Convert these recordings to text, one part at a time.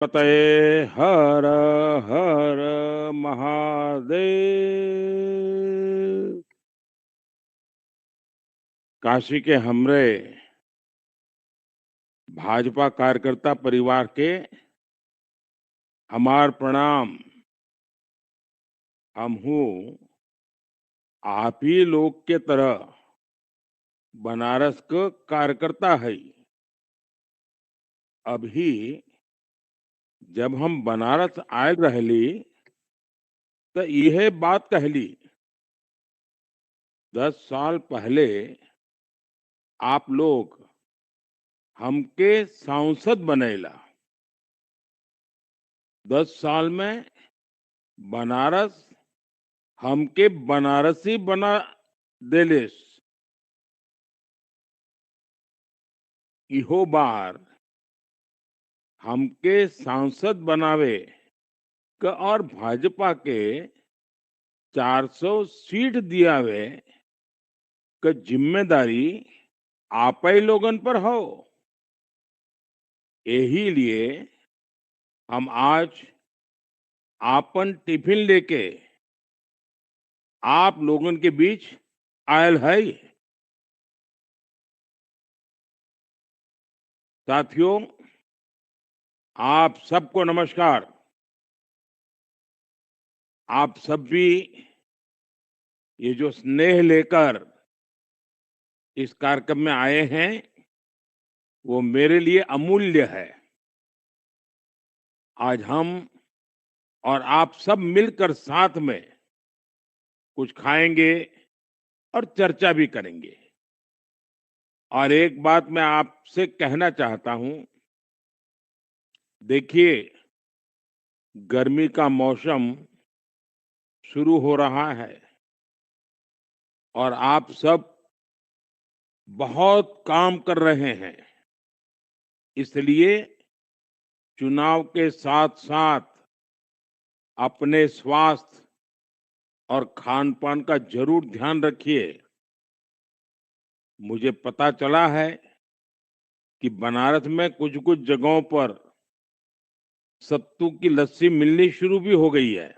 पतये हर हर महादेव। काशी के हमरे भाजपा कार्यकर्ता परिवार के हमार प्रणाम। हम हूँ आप ही लोग के तरह बनारस का कार्यकर्ता है। अभी जब हम बनारस आयल रहली तो यह बात कहली 10 साल पहले आप लोग हमके सांसद बनेला। 10 साल में बनारस हमके बनारसी बना देलेस। इहो बार हमके सांसद बनावे क और भाजपा के 400 सीट दियावे क जिम्मेदारी आप ही लोगन पर हो। यही लिए हम आज आपन टिफिन लेके आप लोगन के बीच आयल है। साथियों, आप सबको नमस्कार। आप सब भी ये जो स्नेह लेकर इस कार्यक्रम में आए हैं वो मेरे लिए अमूल्य है। आज हम और आप सब मिलकर साथ में कुछ खाएंगे और चर्चा भी करेंगे। और एक बात मैं आपसे कहना चाहता हूं, देखिए गर्मी का मौसम शुरू हो रहा है और आप सब बहुत काम कर रहे हैं। इसलिए चुनाव के साथ साथ अपने स्वास्थ्य और खान पान का जरूर ध्यान रखिए। मुझे पता चला है कि बनारस में कुछ कुछ जगहों पर सत्तू की लस्सी मिलनी शुरू भी हो गई है।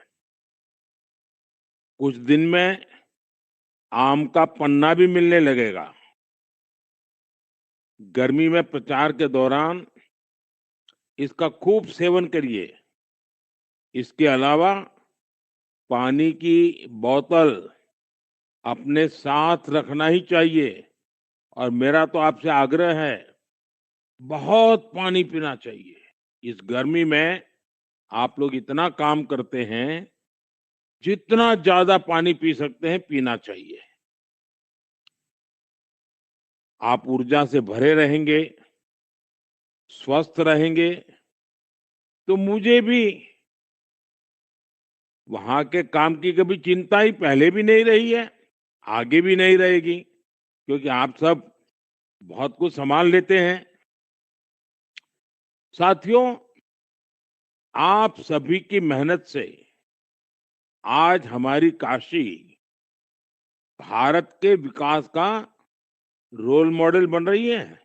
कुछ दिन में आम का पन्ना भी मिलने लगेगा। गर्मी में प्रचार के दौरान इसका खूब सेवन करिए। इसके अलावा पानी की बोतल अपने साथ रखना ही चाहिए। और मेरा तो आपसे आग्रह है, बहुत पानी पीना चाहिए। इस गर्मी में आप लोग इतना काम करते हैं, जितना ज्यादा पानी पी सकते हैं पीना चाहिए। आप ऊर्जा से भरे रहेंगे, स्वस्थ रहेंगे तो मुझे भी वहां के काम की कभी चिंता ही पहले भी नहीं रही है, आगे भी नहीं रहेगी, क्योंकि आप सब बहुत कुछ संभाल लेते हैं। साथियों, आप सभी की मेहनत से आज हमारी काशी भारत के विकास का रोल मॉडल बन रही है।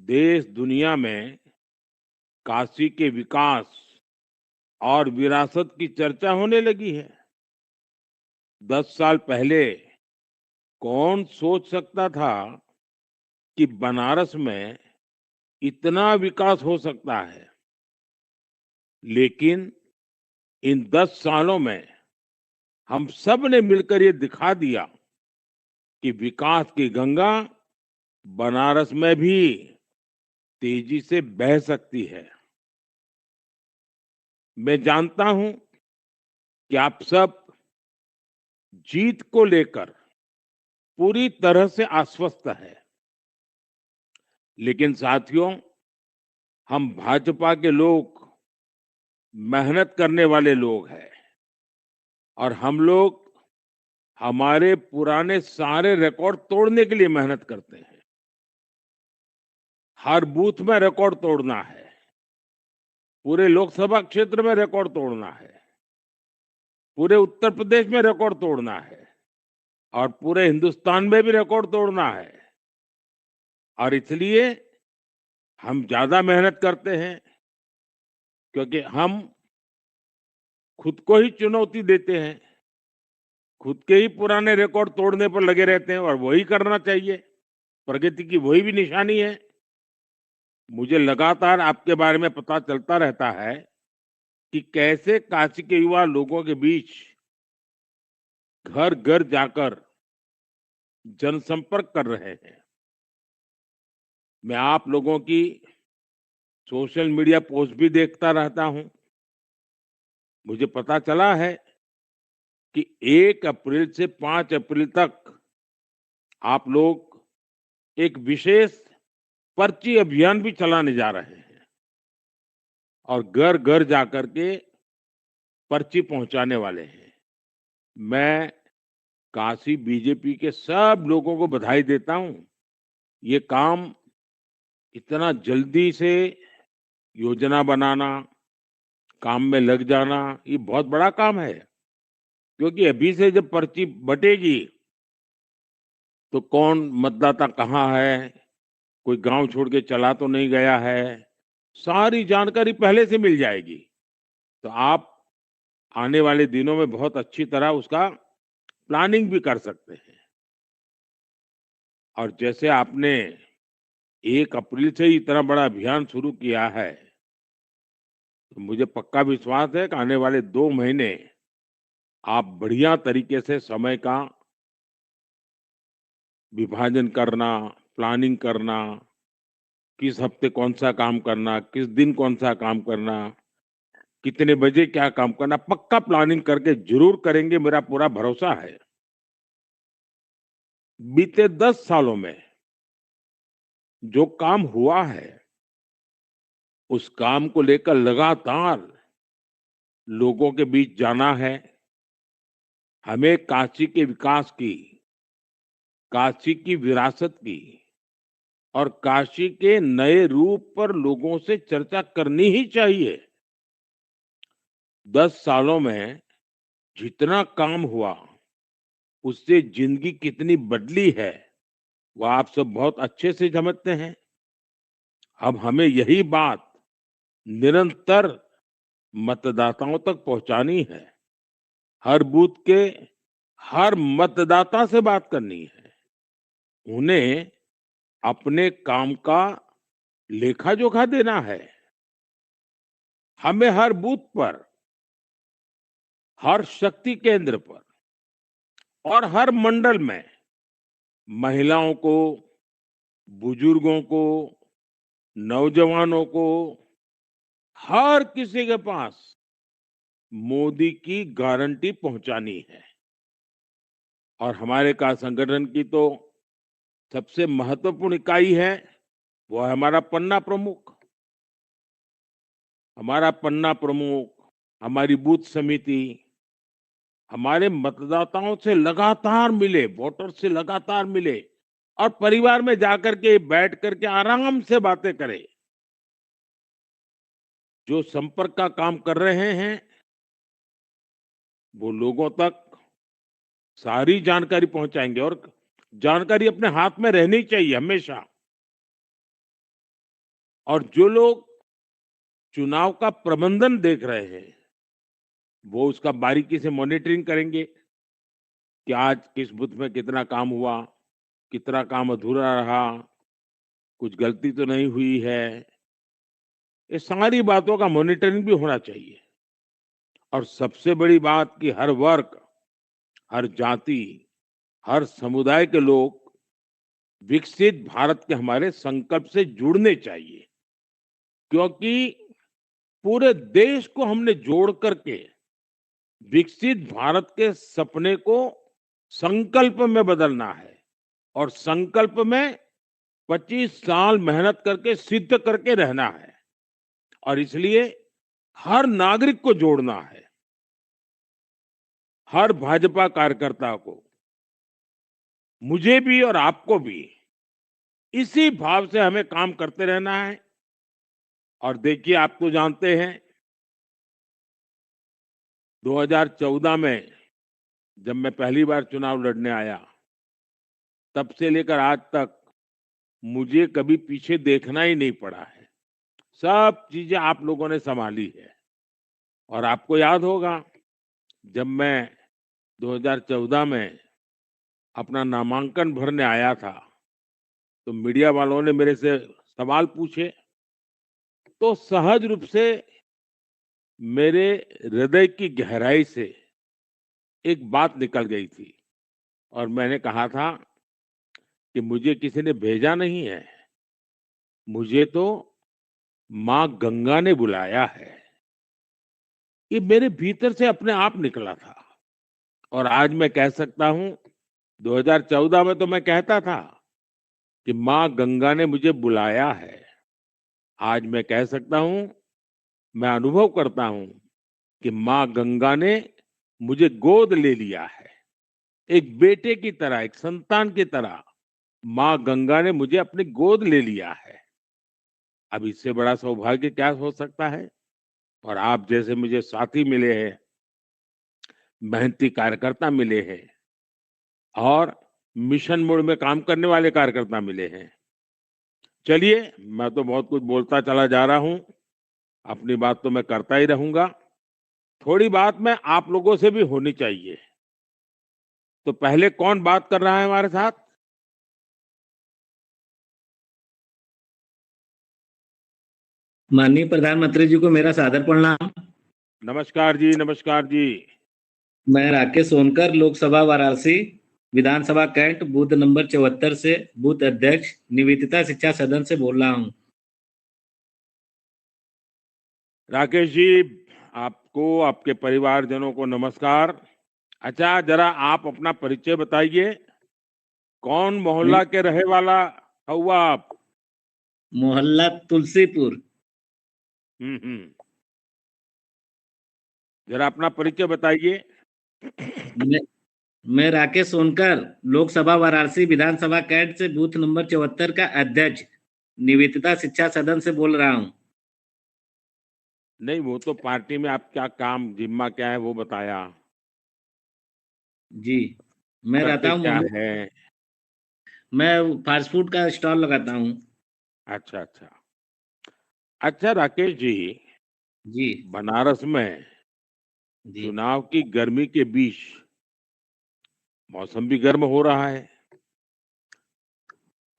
देश दुनिया में काशी के विकास और विरासत की चर्चा होने लगी है। 10 साल पहले कौन सोच सकता था कि बनारस में इतना विकास हो सकता है। लेकिन इन 10 सालों में हम सब ने मिलकर ये दिखा दिया कि विकास की गंगा बनारस में भी तेजी से बह सकती है। मैं जानता हूं कि आप सब जीत को लेकर पूरी तरह से आश्वस्त है। लेकिन साथियों, हम भाजपा के लोग मेहनत करने वाले लोग हैं और हम लोग हमारे पुराने सारे रिकॉर्ड तोड़ने के लिए मेहनत करते हैं। हर बूथ में रिकॉर्ड तोड़ना है, पूरे लोकसभा क्षेत्र में रिकॉर्ड तोड़ना है, पूरे उत्तर प्रदेश में रिकॉर्ड तोड़ना है और पूरे हिंदुस्तान में भी रिकॉर्ड तोड़ना है। और इसलिए हम ज्यादा मेहनत करते हैं। क्योंकि हम खुद को ही चुनौती देते हैं, खुद के ही पुराने रिकॉर्ड तोड़ने पर लगे रहते हैं और वही करना चाहिए। प्रगति की वही भी निशानी है। मुझे लगातार आपके बारे में पता चलता रहता है कि कैसे काशी के युवा लोगों के बीच घर-घर जाकर जनसंपर्क कर रहे हैं। मैं आप लोगों की सोशल मीडिया पोस्ट भी देखता रहता हूं। मुझे पता चला है कि 1 अप्रैल से 5 अप्रैल तक आप लोग एक विशेष पर्ची अभियान भी चलाने जा रहे हैं और घर-घर जाकर के पर्ची पहुंचाने वाले हैं। मैं काशी बीजेपी के सब लोगों को बधाई देता हूं। ये काम इतना जल्दी से योजना बनाना, काम में लग जाना, ये बहुत बड़ा काम है। क्योंकि अभी से जब पर्ची बटेगी, तो कौन मतदाता कहाँ है, कोई गांव छोड़ के चला तो नहीं गया है, सारी जानकारी पहले से मिल जाएगी। तो आप आने वाले दिनों में बहुत अच्छी तरह उसका प्लानिंग भी कर सकते हैं। और जैसे आपने 1 अप्रैल से ही इतना बड़ा अभियान शुरू किया है, तो मुझे पक्का विश्वास है कि आने वाले 2 महीने आप बढ़िया तरीके से समय का विभाजन करना, प्लानिंग करना, किस हफ्ते कौन-सा काम करना, किस दिन कौन-सा काम करना, कितने बजे क्या काम करना, पक्का प्लानिंग करके ज़रूर करेंगे, मेरा पूरा भरोसा है। बीते 10 सालों में जो काम हुआ है, उस काम को लेकर लगातार लोगों के बीच जाना है। हमें काशी के विकास की, काशी की विरासत की और काशी के नए रूप पर लोगों से चर्चा करनी ही चाहिए। 10 सालों में जितना काम हुआ, उससे जिंदगी कितनी बदली है, वो आप सब बहुत अच्छे से समझते हैं। अब हमें यही बात निरंतर मतदाताओं तक पहुंचानी है। हर बूथ के हर मतदाता से बात करनी है। उन्हें अपने काम का लेखा-जोखा देना है। हमें हर बूथ पर, हर शक्ति केंद्र पर और हर मंडल में महिलाओं को, बुजुर्गों को, नौजवानों को, हर किसी के पास मोदी की गारंटी पहुंचानी है। और हमारे का संगठन की तो सबसे महत्वपूर्ण इकाई है, वो है हमारा पन्ना प्रमुख। हमारा पन्ना प्रमुख, हमारी बूथ समिति, हमारे मतदाताओं से लगातार मिले, वोटर से लगातार मिले और परिवार में जाकर के बैठ करके आराम से बातें करें। जो संपर्क का काम कर रहे हैं, वो लोगों तक सारी जानकारी पहुंचाएंगे और जानकारी अपने हाथ में रहनी चाहिए हमेशा। और जो लोग चुनाव का प्रबंधन देख रहे हैं, वो उसका बारीकी से मॉनिटरिंग करेंगे कि आज किस बूथ में कितना काम हुआ, कितना काम अधूरा रहा, कुछ गलती तो नहीं हुई है। ये सारी बातों का मॉनिटरिंग भी होना चाहिए। और सबसे बड़ी बात कि हर वर्ग, हर जाति, हर समुदाय के लोग विकसित भारत के हमारे संकल्प से जुड़ने चाहिए। क्योंकि पूरे देश को हमने जोड़ करके विकसित भारत के सपने को संकल्प में बदलना है और संकल्प में 25 साल मेहनत करके सिद्ध करके रहना है। और इसलिए हर नागरिक को जोड़ना है, हर भाजपा कार्यकर्ता को, मुझे भी और आपको भी इसी भाव से हमें काम करते रहना है। और देखिए, आप तो जानते हैं 2014 में जब मैं पहली बार चुनाव लड़ने आया, तब से लेकर आज तक मुझे कभी पीछे देखना ही नहीं पड़ा है। सब चीजें आप लोगों ने संभाली है। और आपको याद होगा, जब मैं 2014 में अपना नामांकन भरने आया था, तो मीडिया वालों ने मेरे से सवाल पूछे, तो सहज रूप से मेरे हृदय की गहराई से एक बात निकल गई थी और मैंने कहा था कि मुझे किसी ने भेजा नहीं है, मुझे तो माँ गंगा ने बुलाया है। ये मेरे भीतर से अपने आप निकला था और आज मैं कह सकता हूँ, 2014 में तो मैं कहता था कि माँ गंगा ने मुझे बुलाया है। आज मैं कह सकता हूँ, मैं अनुभव करता हूँ कि माँ गंगा ने मुझे गोद ले लिया है। एक बेटे की तरह, एक संतान की तरह माँ गंगा ने मुझे अपनी गोद ले लिया है। अब इससे बड़ा सौभाग्य क्या हो सकता है? और आप जैसे मुझे साथी मिले हैं, मेहनती कार्यकर्ता मिले हैं और मिशन मोड में काम करने वाले कार्यकर्ता मिले हैं। चलिए, मैं तो बहुत कुछ बोलता चला जा रहा हूँ, अपनी बात तो मैं करता ही रहूंगा। थोड़ी बात में आप लोगों से भी होनी चाहिए। तो पहले कौन बात कर रहा है हमारे साथ? माननीय प्रधानमंत्री जी को मेरा सादर प्रणाम। नमस्कार जी, नमस्कार जी। मैं राकेश सोनकर, लोकसभा वाराणसी विधानसभा कैंट बूथ नंबर 74 से बूथ अध्यक्ष निवेदिता शिक्षा सदन से बोल रहा हूं। राकेश जी, आपको, आपके परिवारजनों को नमस्कार। अच्छा, जरा आप अपना परिचय बताइए। कौन मैं मोहल्ला के रहे वाला हुआ आप? मोहल्ला तुलसीपुर। हम्म। जरा अपना परिचय बताइए। मैं मैं राकेश सोनकर, लोकसभा वाराणसी विधानसभा कैंट से बूथ नंबर 74 का अध्यक्ष निवेदिता शिक्षा सदन से बोल रहा हूं। नहीं, वो तो पार्टी में आप क्या काम, जिम्मा क्या है वो बताया। जी, मैं रहता करते हूं क्या मोहल्ले। है? मैं फास्ट फूड का स्टॉल लगाता हूं। अच्छा, अच्छा। अच्छा राकेश जी, जी। बनारस में जी। चुनाव की गर्मी के बीच मौसम भी गर्म हो रहा है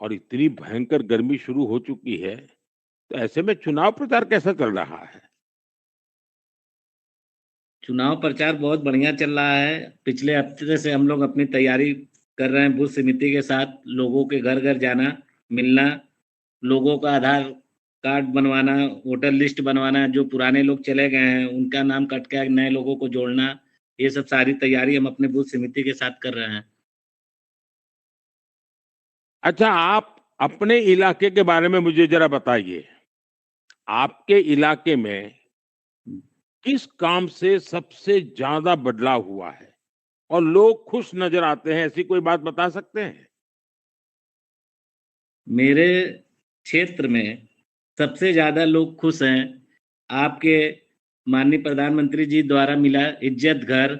और इतनी भयंकर गर्मी शुरू हो चुकी है, तो ऐसे में चुनाव प्रचार कैसा चल रहा है? चुनाव प्रचार बहुत बढ़िया चल रहा है। पिछले हफ्ते से हम लोग अपनी तैयारी कर रहे हैं। बूथ समिति के साथ लोगों के घर घर जाना, मिलना, लोगों का आधार कार्ड बनवाना, वोटर लिस्ट बनवाना, जो पुराने लोग चले गए हैं उनका नाम कट के नए लोगों को जोड़ना, ये सब सारी तैयारी हम अपने बूथ समिति के साथ कर रहे हैं। अच्छा, आप अपने इलाके के बारे में मुझे जरा बताइए। आपके इलाके में किस काम से सबसे ज्यादा बदलाव हुआ है और लोग खुश नजर आते हैं, ऐसी कोई बात बता सकते हैं? मेरे क्षेत्र में सबसे ज्यादा लोग खुश हैं आपके माननीय प्रधानमंत्री जी द्वारा मिला इज्जत घर,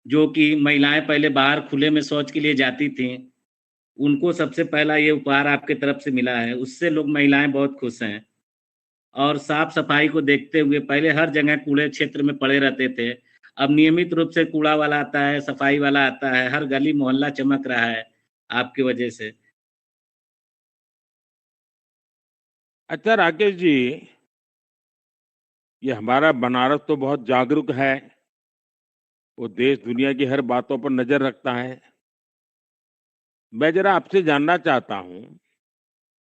जो कि महिलाएं पहले बाहर खुले में शौच के लिए जाती थीं, उनको सबसे पहला ये उपहार आपके तरफ से मिला है। उससे लोग महिलाएं बहुत खुश हैं। और साफ सफाई को देखते हुए पहले हर जगह कूड़े क्षेत्र में पड़े रहते थे, अब नियमित रूप से कूड़ा वाला आता है, सफाई वाला आता है, हर गली मोहल्ला चमक रहा है आपकी वजह से। अच्छा राकेश जी, ये हमारा बनारस तो बहुत जागरूक है। वो देश दुनिया की हर बातों पर नजर रखता है। मैं जरा आपसे जानना चाहता हूँ,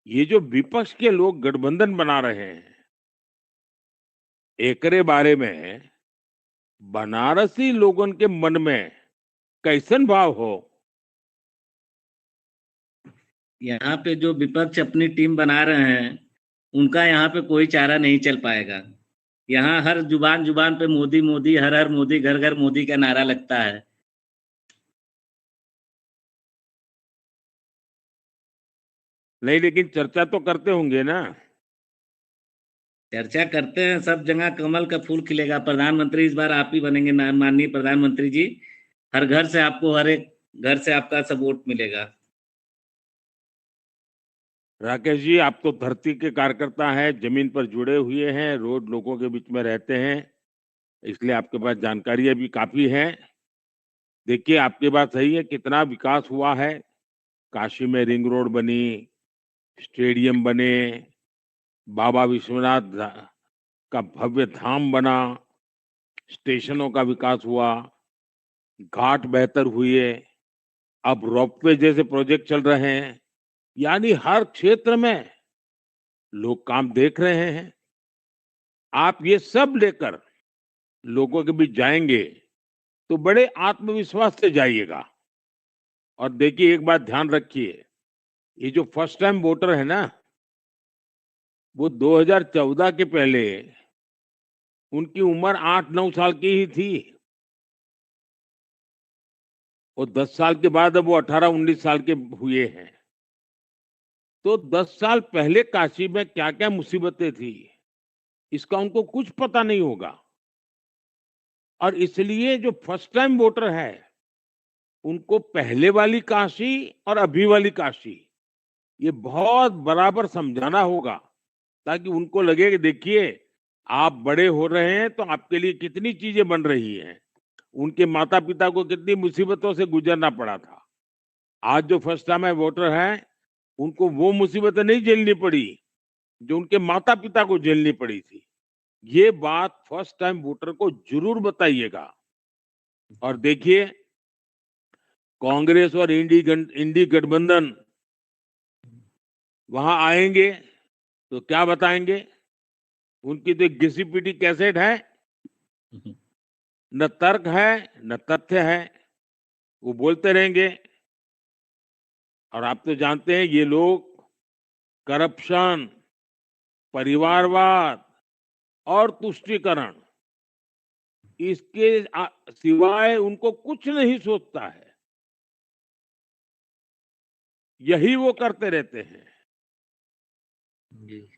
ये जो विपक्ष के लोग गठबंधन बना रहे हैं, एकरे बारे में बनारसी लोगन के मन में कैसन भाव हो? यहाँ पे जो विपक्ष अपनी टीम बना रहे हैं, उनका यहाँ पे कोई चारा नहीं चल पाएगा। यहाँ हर जुबान जुबान पे मोदी मोदी, हर हर मोदी, घर घर मोदी का नारा लगता है। नहीं, लेकिन चर्चा तो करते होंगे ना? चर्चा करते हैं, सब जगह कमल का फूल खिलेगा। प्रधानमंत्री इस बार आप ही बनेंगे, माननीय प्रधानमंत्री जी। हर घर से आपको, हर एक घर से आपका सपोर्ट मिलेगा। राकेश जी, आप तो धरती के कार्यकर्ता हैं, जमीन पर जुड़े हुए हैं, रोज लोगों के बीच में रहते हैं, इसलिए आपके पास जानकारियां भी काफी है। देखिए, आपकी बात सही है, कितना विकास हुआ है। काशी में रिंग रोड बनी, स्टेडियम बने, बाबा विश्वनाथ का भव्य धाम बना, स्टेशनों का विकास हुआ, घाट बेहतर हुए, अब रोपवे जैसे प्रोजेक्ट चल रहे हैं। यानी हर क्षेत्र में लोग काम देख रहे हैं। आप ये सब लेकर लोगों के बीच जाएंगे तो बड़े आत्मविश्वास से जाइएगा। और देखिए, एक बात ध्यान रखिए, ये जो फर्स्ट टाइम वोटर है ना, वो 2014 के पहले उनकी उम्र 8-9 साल की ही थी, और 10 साल के बाद अब वो 18-19 साल के हुए हैं। तो 10 साल पहले काशी में क्या क्या मुसीबतें थी, इसका उनको कुछ पता नहीं होगा। और इसलिए जो फर्स्ट टाइम वोटर है, उनको पहले वाली काशी और अभी वाली काशी, ये बहुत बराबर समझाना होगा, ताकि उनको लगे कि देखिए, आप बड़े हो रहे हैं तो आपके लिए कितनी चीजें बन रही हैं। उनके माता पिता को कितनी मुसीबतों से गुजरना पड़ा था। आज जो फर्स्ट टाइम वोटर हैं, उनको वो मुसीबतें नहीं झेलनी पड़ी जो उनके माता पिता को झेलनी पड़ी थी। ये बात फर्स्ट टाइम वोटर को जरूर बताइएगा। और देखिए, कांग्रेस और इंडी गठबंधन वहां आएंगे तो क्या बताएंगे? उनकी तो एक घिसी पिटी कैसेट है, न तर्क है न तथ्य है, वो बोलते रहेंगे। और आप तो जानते हैं, ये लोग करप्शन, परिवारवाद और तुष्टीकरण, इसके सिवाय उनको कुछ नहीं सोचता है। यही वो करते रहते हैं। जी।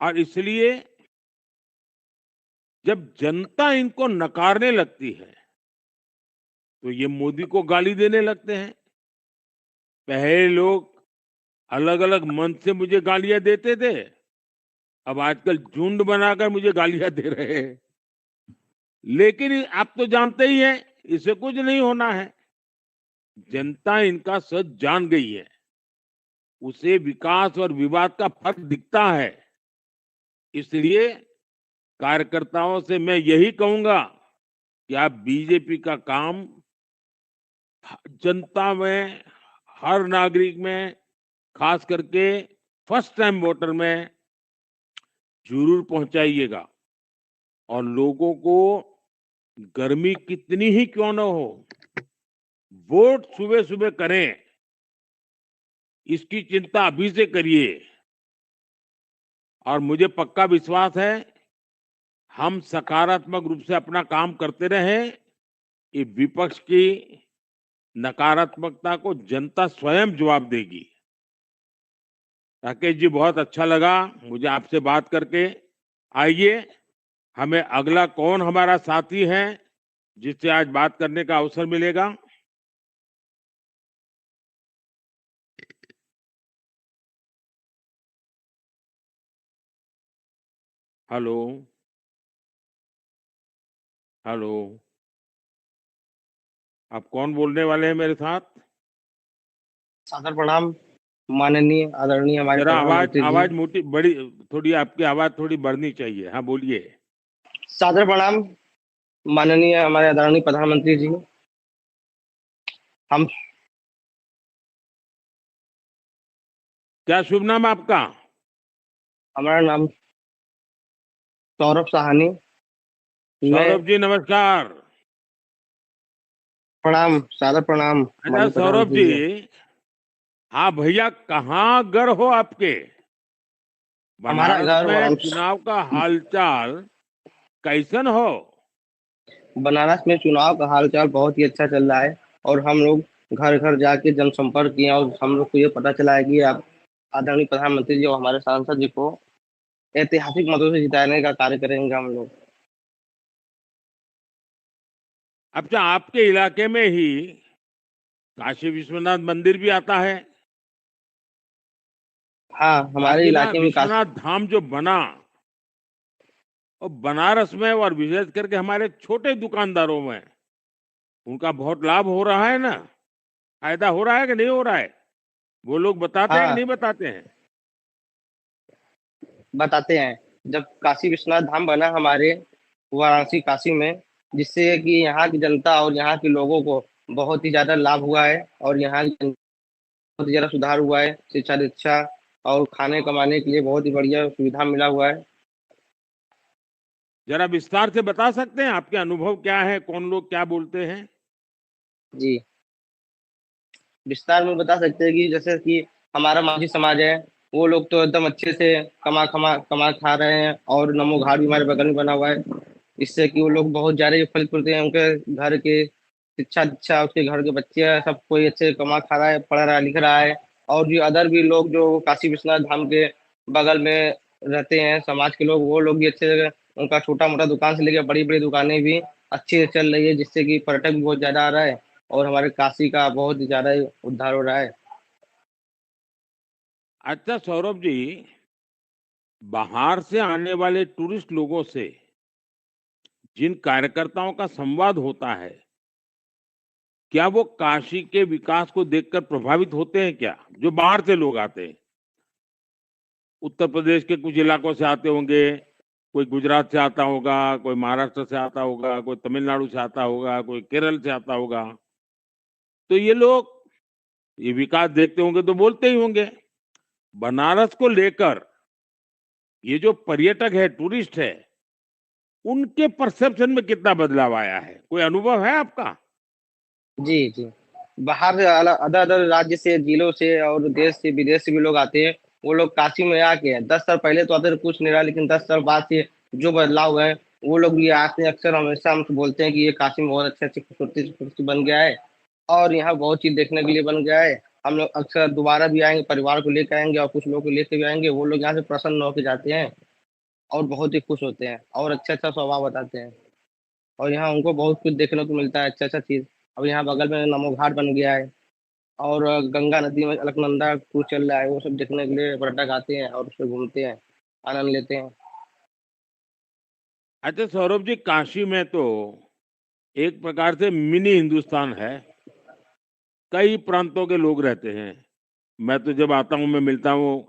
और इसलिए जब जनता इनको नकारने लगती है, तो ये मोदी को गाली देने लगते हैं। पहले लोग अलग अलग मंच से मुझे गालियां देते थे, अब आजकल झुंड बनाकर मुझे गालियां दे रहे हैं। लेकिन आप तो जानते ही हैं, इससे कुछ नहीं होना है। जनता इनका सच जान गई है, उसे विकास और विवाद का फर्क दिखता है। इसलिए कार्यकर्ताओं से मैं यही कहूंगा कि आप बीजेपी का काम जनता में, हर नागरिक में, खास करके फर्स्ट टाइम वोटर में जरूर पहुंचाइएगा। और लोगों को गर्मी कितनी ही क्यों न हो, वोट सुबह सुबह करें, इसकी चिंता अभी से करिए। और मुझे पक्का विश्वास है, हम सकारात्मक रूप से अपना काम करते रहें, ये विपक्ष की नकारात्मकता को जनता स्वयं जवाब देगी। राकेश जी, बहुत अच्छा लगा मुझे आपसे बात करके। आइए, हमें अगला कौन हमारा साथी है जिससे आज बात करने का अवसर मिलेगा? हेलो। हेलो। आप कौन बोलने वाले हैं मेरे साथ? सादर प्रणाम माननीय आदरणीय हमारे जरा आवाज प्रधानमंत्री जी। आवाज मोटी बड़ी, थोड़ी आपकी आवाज थोड़ी बढ़नी चाहिए। हाँ, बोलिए। सादर प्रणाम माननीय हमारे आदरणीय प्रधानमंत्री जी। हम क्या शुभ नाम आपका? हमारा नाम सौरभ साहनी। मैं सौरभ जी, नमस्कार। प्रणाम, सादर प्रणाम अच्छा माननीय सौरभ प्रधानमंत्री जी, जी। हाँ भैया, कहाँ घर हो आपके? हमारा बनारस घर में चुनाव का हालचाल कैसन हो? बनारस में चुनाव का हालचाल बहुत ही अच्छा चल रहा है, और हम लोग घर घर जाके जनसंपर्क किए, और हम लोग को ये पता चला है कि आप आदरणीय प्रधानमंत्री जी और हमारे सांसद जी को ऐतिहासिक मतों से जिताने का कार्य करेंगे हम लोग। अच्छा, आपके इलाके में ही काशी विश्वनाथ मंदिर भी आता है। हाँ, हमारे बाकी ना इलाके में काफी। विश्वनाथ धाम जो बना, और बनारस में और विशेष करके हमारे छोटे दुकानदारों में उनका बहुत लाभ हो रहा है ना। फायदा हो रहा है कि नहीं हो रहा है? वो लोग बताते हैं कि नहीं हाँ, बताते हैं? बताते हैं। जब काशी विश्वनाथ धाम बना हमारे वाराणसी काशी में, जिससे कि यहाँ की जनता और यहाँ के लोगों को बहुत ही ज्यादा लाभ हुआ है, और यहाँ की बहुत ही ज्यादा सुधार हुआ है, शिक्षा दीक्षा और खाने कमाने के लिए बहुत ही बढ़िया सुविधा मिला हुआ है। जरा विस्तार से बता सकते हैं आपके अनुभव क्या है, कौन लोग क्या बोलते हैं? जी, विस्तार में बता सकते हैं कि जैसे कि हमारा माझी समाज है, वो लोग तो एकदम अच्छे से कमा खा रहे हैं, और नमो घाट भी हमारे बगल में बना हुआ है। इससे कि वो लोग बहुत ज्यादा फल फूलते हैं, उनके घर के शिक्षा दीक्षा, उसके घर के बच्चे हैं, सब कोई अच्छे से कमा खा रहा है, पढ़ रहा है, लिख रहा है। और जो अदर भी लोग जो काशी विश्वनाथ धाम के बगल में रहते हैं समाज के लोग, वो लोग भी अच्छे से, उनका छोटा मोटा दुकान से लेकर बड़ी बड़ी दुकानें भी अच्छी से चल रही है, जिससे कि पर्यटक भी बहुत ज्यादा आ रहा है, और हमारे काशी का बहुत ही ज्यादा उद्धार हो रहा है। अच्छा सौरभ जी, बाहर से आने वाले टूरिस्ट लोगों से जिन कार्यकर्ताओं का संवाद होता है, क्या वो काशी के विकास को देखकर प्रभावित होते हैं क्या? जो बाहर से लोग आते हैं, उत्तर प्रदेश के कुछ इलाकों से आते होंगे, कोई गुजरात से आता होगा, कोई महाराष्ट्र से आता होगा, कोई तमिलनाडु से आता होगा, कोई केरल से आता होगा। तो ये लोग ये विकास देखते होंगे तो बोलते ही होंगे। बनारस को लेकर ये जो पर्यटक है, टूरिस्ट है, उनके परसेप्शन में कितना बदलाव आया है? कोई अनुभव है आपका? जी, जी। बाहर से अदर अदर राज्य से, जिलों से और देश से, विदेश से भी लोग आते हैं। वो लोग काशी में आके 10 साल पहले तो आते थे, कुछ नहीं रहा, लेकिन 10 साल बाद से जो बदलाव हुआ है, वो लोग भी आते हैं, अक्सर हमेशा हमसे बोलते हैं कि ये काशी में बहुत अच्छी-अच्छी खूबसूरती बन गया है, और यहाँ बहुत चीज़ देखने के लिए बन गया है। हम लोग अक्सर दोबारा भी आएँगे, परिवार को लेके आएँगे, और कुछ लोगों को लेके भी आएँगे। वो लोग यहाँ से प्रसन्न होके जाते हैं, और बहुत ही खुश होते हैं, और अच्छा-अच्छा स्वभाव बताते हैं। और यहाँ उनको बहुत कुछ देखने को मिलता है, अच्छा-अच्छा चीज़। अब यहाँ बगल में नमो घाट बन गया है, और गंगा नदी में अलकनंदा क्रूज़ चल रहा है, वो सब देखने के लिए पर्यटक आते हैं, और उसपे घूमते हैं, आनंद लेते हैं। अच्छा सौरभ जी, काशी में तो एक प्रकार से मिनी हिंदुस्तान है। कई प्रांतों के लोग रहते हैं। मैं तो जब आता हूँ, मैं मिलता हूँ,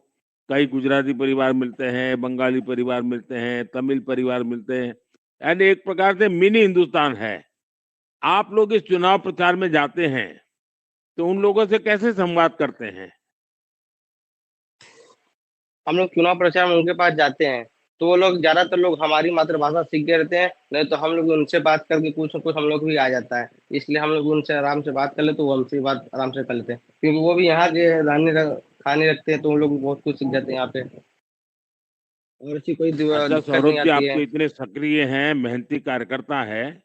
कई गुजराती परिवार मिलते हैं, बंगाली परिवार मिलते हैं, तमिल परिवार मिलते हैं। यानी एक प्रकार से मिनी हिंदुस्तान है। आप लोग इस चुनाव प्रचार में जाते हैं, तो उन लोगों से कैसे संवाद करते हैं? हम लोग चुनाव प्रचार में उनके पास जाते हैं, तो वो लोग, ज़्यादातर लोग हमारी मातृभाषा सीख के रहते हैं, नहीं तो हम लोग उनसे बात करके कुछ न कुछ हम लोग भी आ जाता है। इसलिए हम लोग उनसे आराम से बात कर लेते, तो वो हमसे बात आराम से कर लेते हैं। क्योंकि वो भी यहाँ के खाने रखते हैं, तो वो लोग बहुत कुछ सीख जाते हैं यहाँ पे, और ऐसी कोई अच्छा दिक्कत नहीं सौरभ जी, आती आप है। तो इतने सक्रिय हैं, मेहनती कार्यकर्ता है,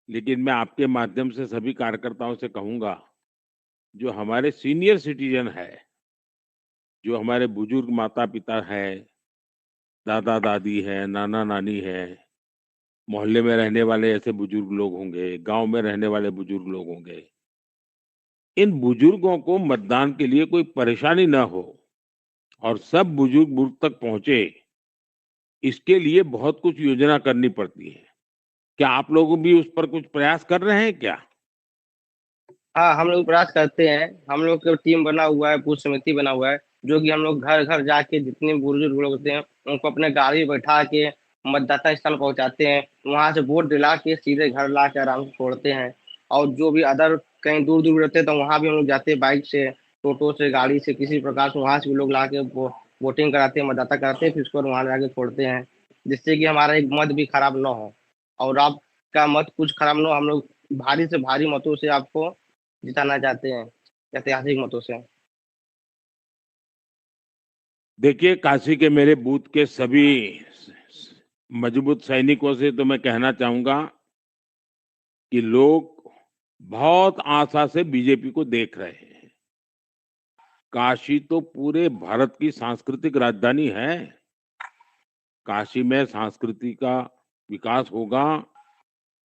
लेकिन मैं आपके माध्यम से सभी कार्यकर्ताओं से कहूंगा, जो हमारे सीनियर सिटीजन है, जो हमारे बुजुर्ग माता पिता है, दादा दादी है, नाना नानी है, मोहल्ले में रहने वाले ऐसे बुजुर्ग लोग होंगे, गांव में रहने वाले बुजुर्ग लोग होंगे, इन बुजुर्गों को मतदान के लिए कोई परेशानी ना हो और सब बुजुर्ग बूथ तक पहुंचे, इसके लिए बहुत कुछ योजना करनी पड़ती है। क्या आप लोग भी उस पर कुछ प्रयास कर रहे हैं क्या? हाँ, हम लोग प्रयास करते हैं। हम लोग का टीम बना हुआ है, बूथ समिति बना हुआ है, जो कि हम लोग घर-घर जाके जितने बुजुर्ग लोग होते हैं, उनको अपने गाड़ी में बैठा के मतदाता स्थल पहुँचाते हैं। वहाँ से वोट दिला के सीधे घर ला के आराम से छोड़ते हैं। और जो भी अदर कहीं दूर-दूर रहते हैं, तो वहाँ भी हम लोग जाते हैं बाइक से, टोटो से, गाड़ी से, किसी प्रकार से वहाँ से भी लोग ला के वोटिंग कराते हैं, मतदाता कराते हैं, फिर उसको वहाँ जाके छोड़ते हैं। जिससे कि हमारा एक मत भी खराब ना हो, और आपका मत कुछ खराब ना हो। हम लोग भारी से भारी मतों से आपको जिताना चाहते हैं, ऐतिहासिक मतों से। देखिए, काशी के मेरे बूथ के सभी मजबूत सैनिकों से तो मैं कहना चाहूंगा कि लोग बहुत आशा से बीजेपी को देख रहे हैं। काशी तो पूरे भारत की सांस्कृतिक राजधानी है। काशी में संस्कृति का विकास होगा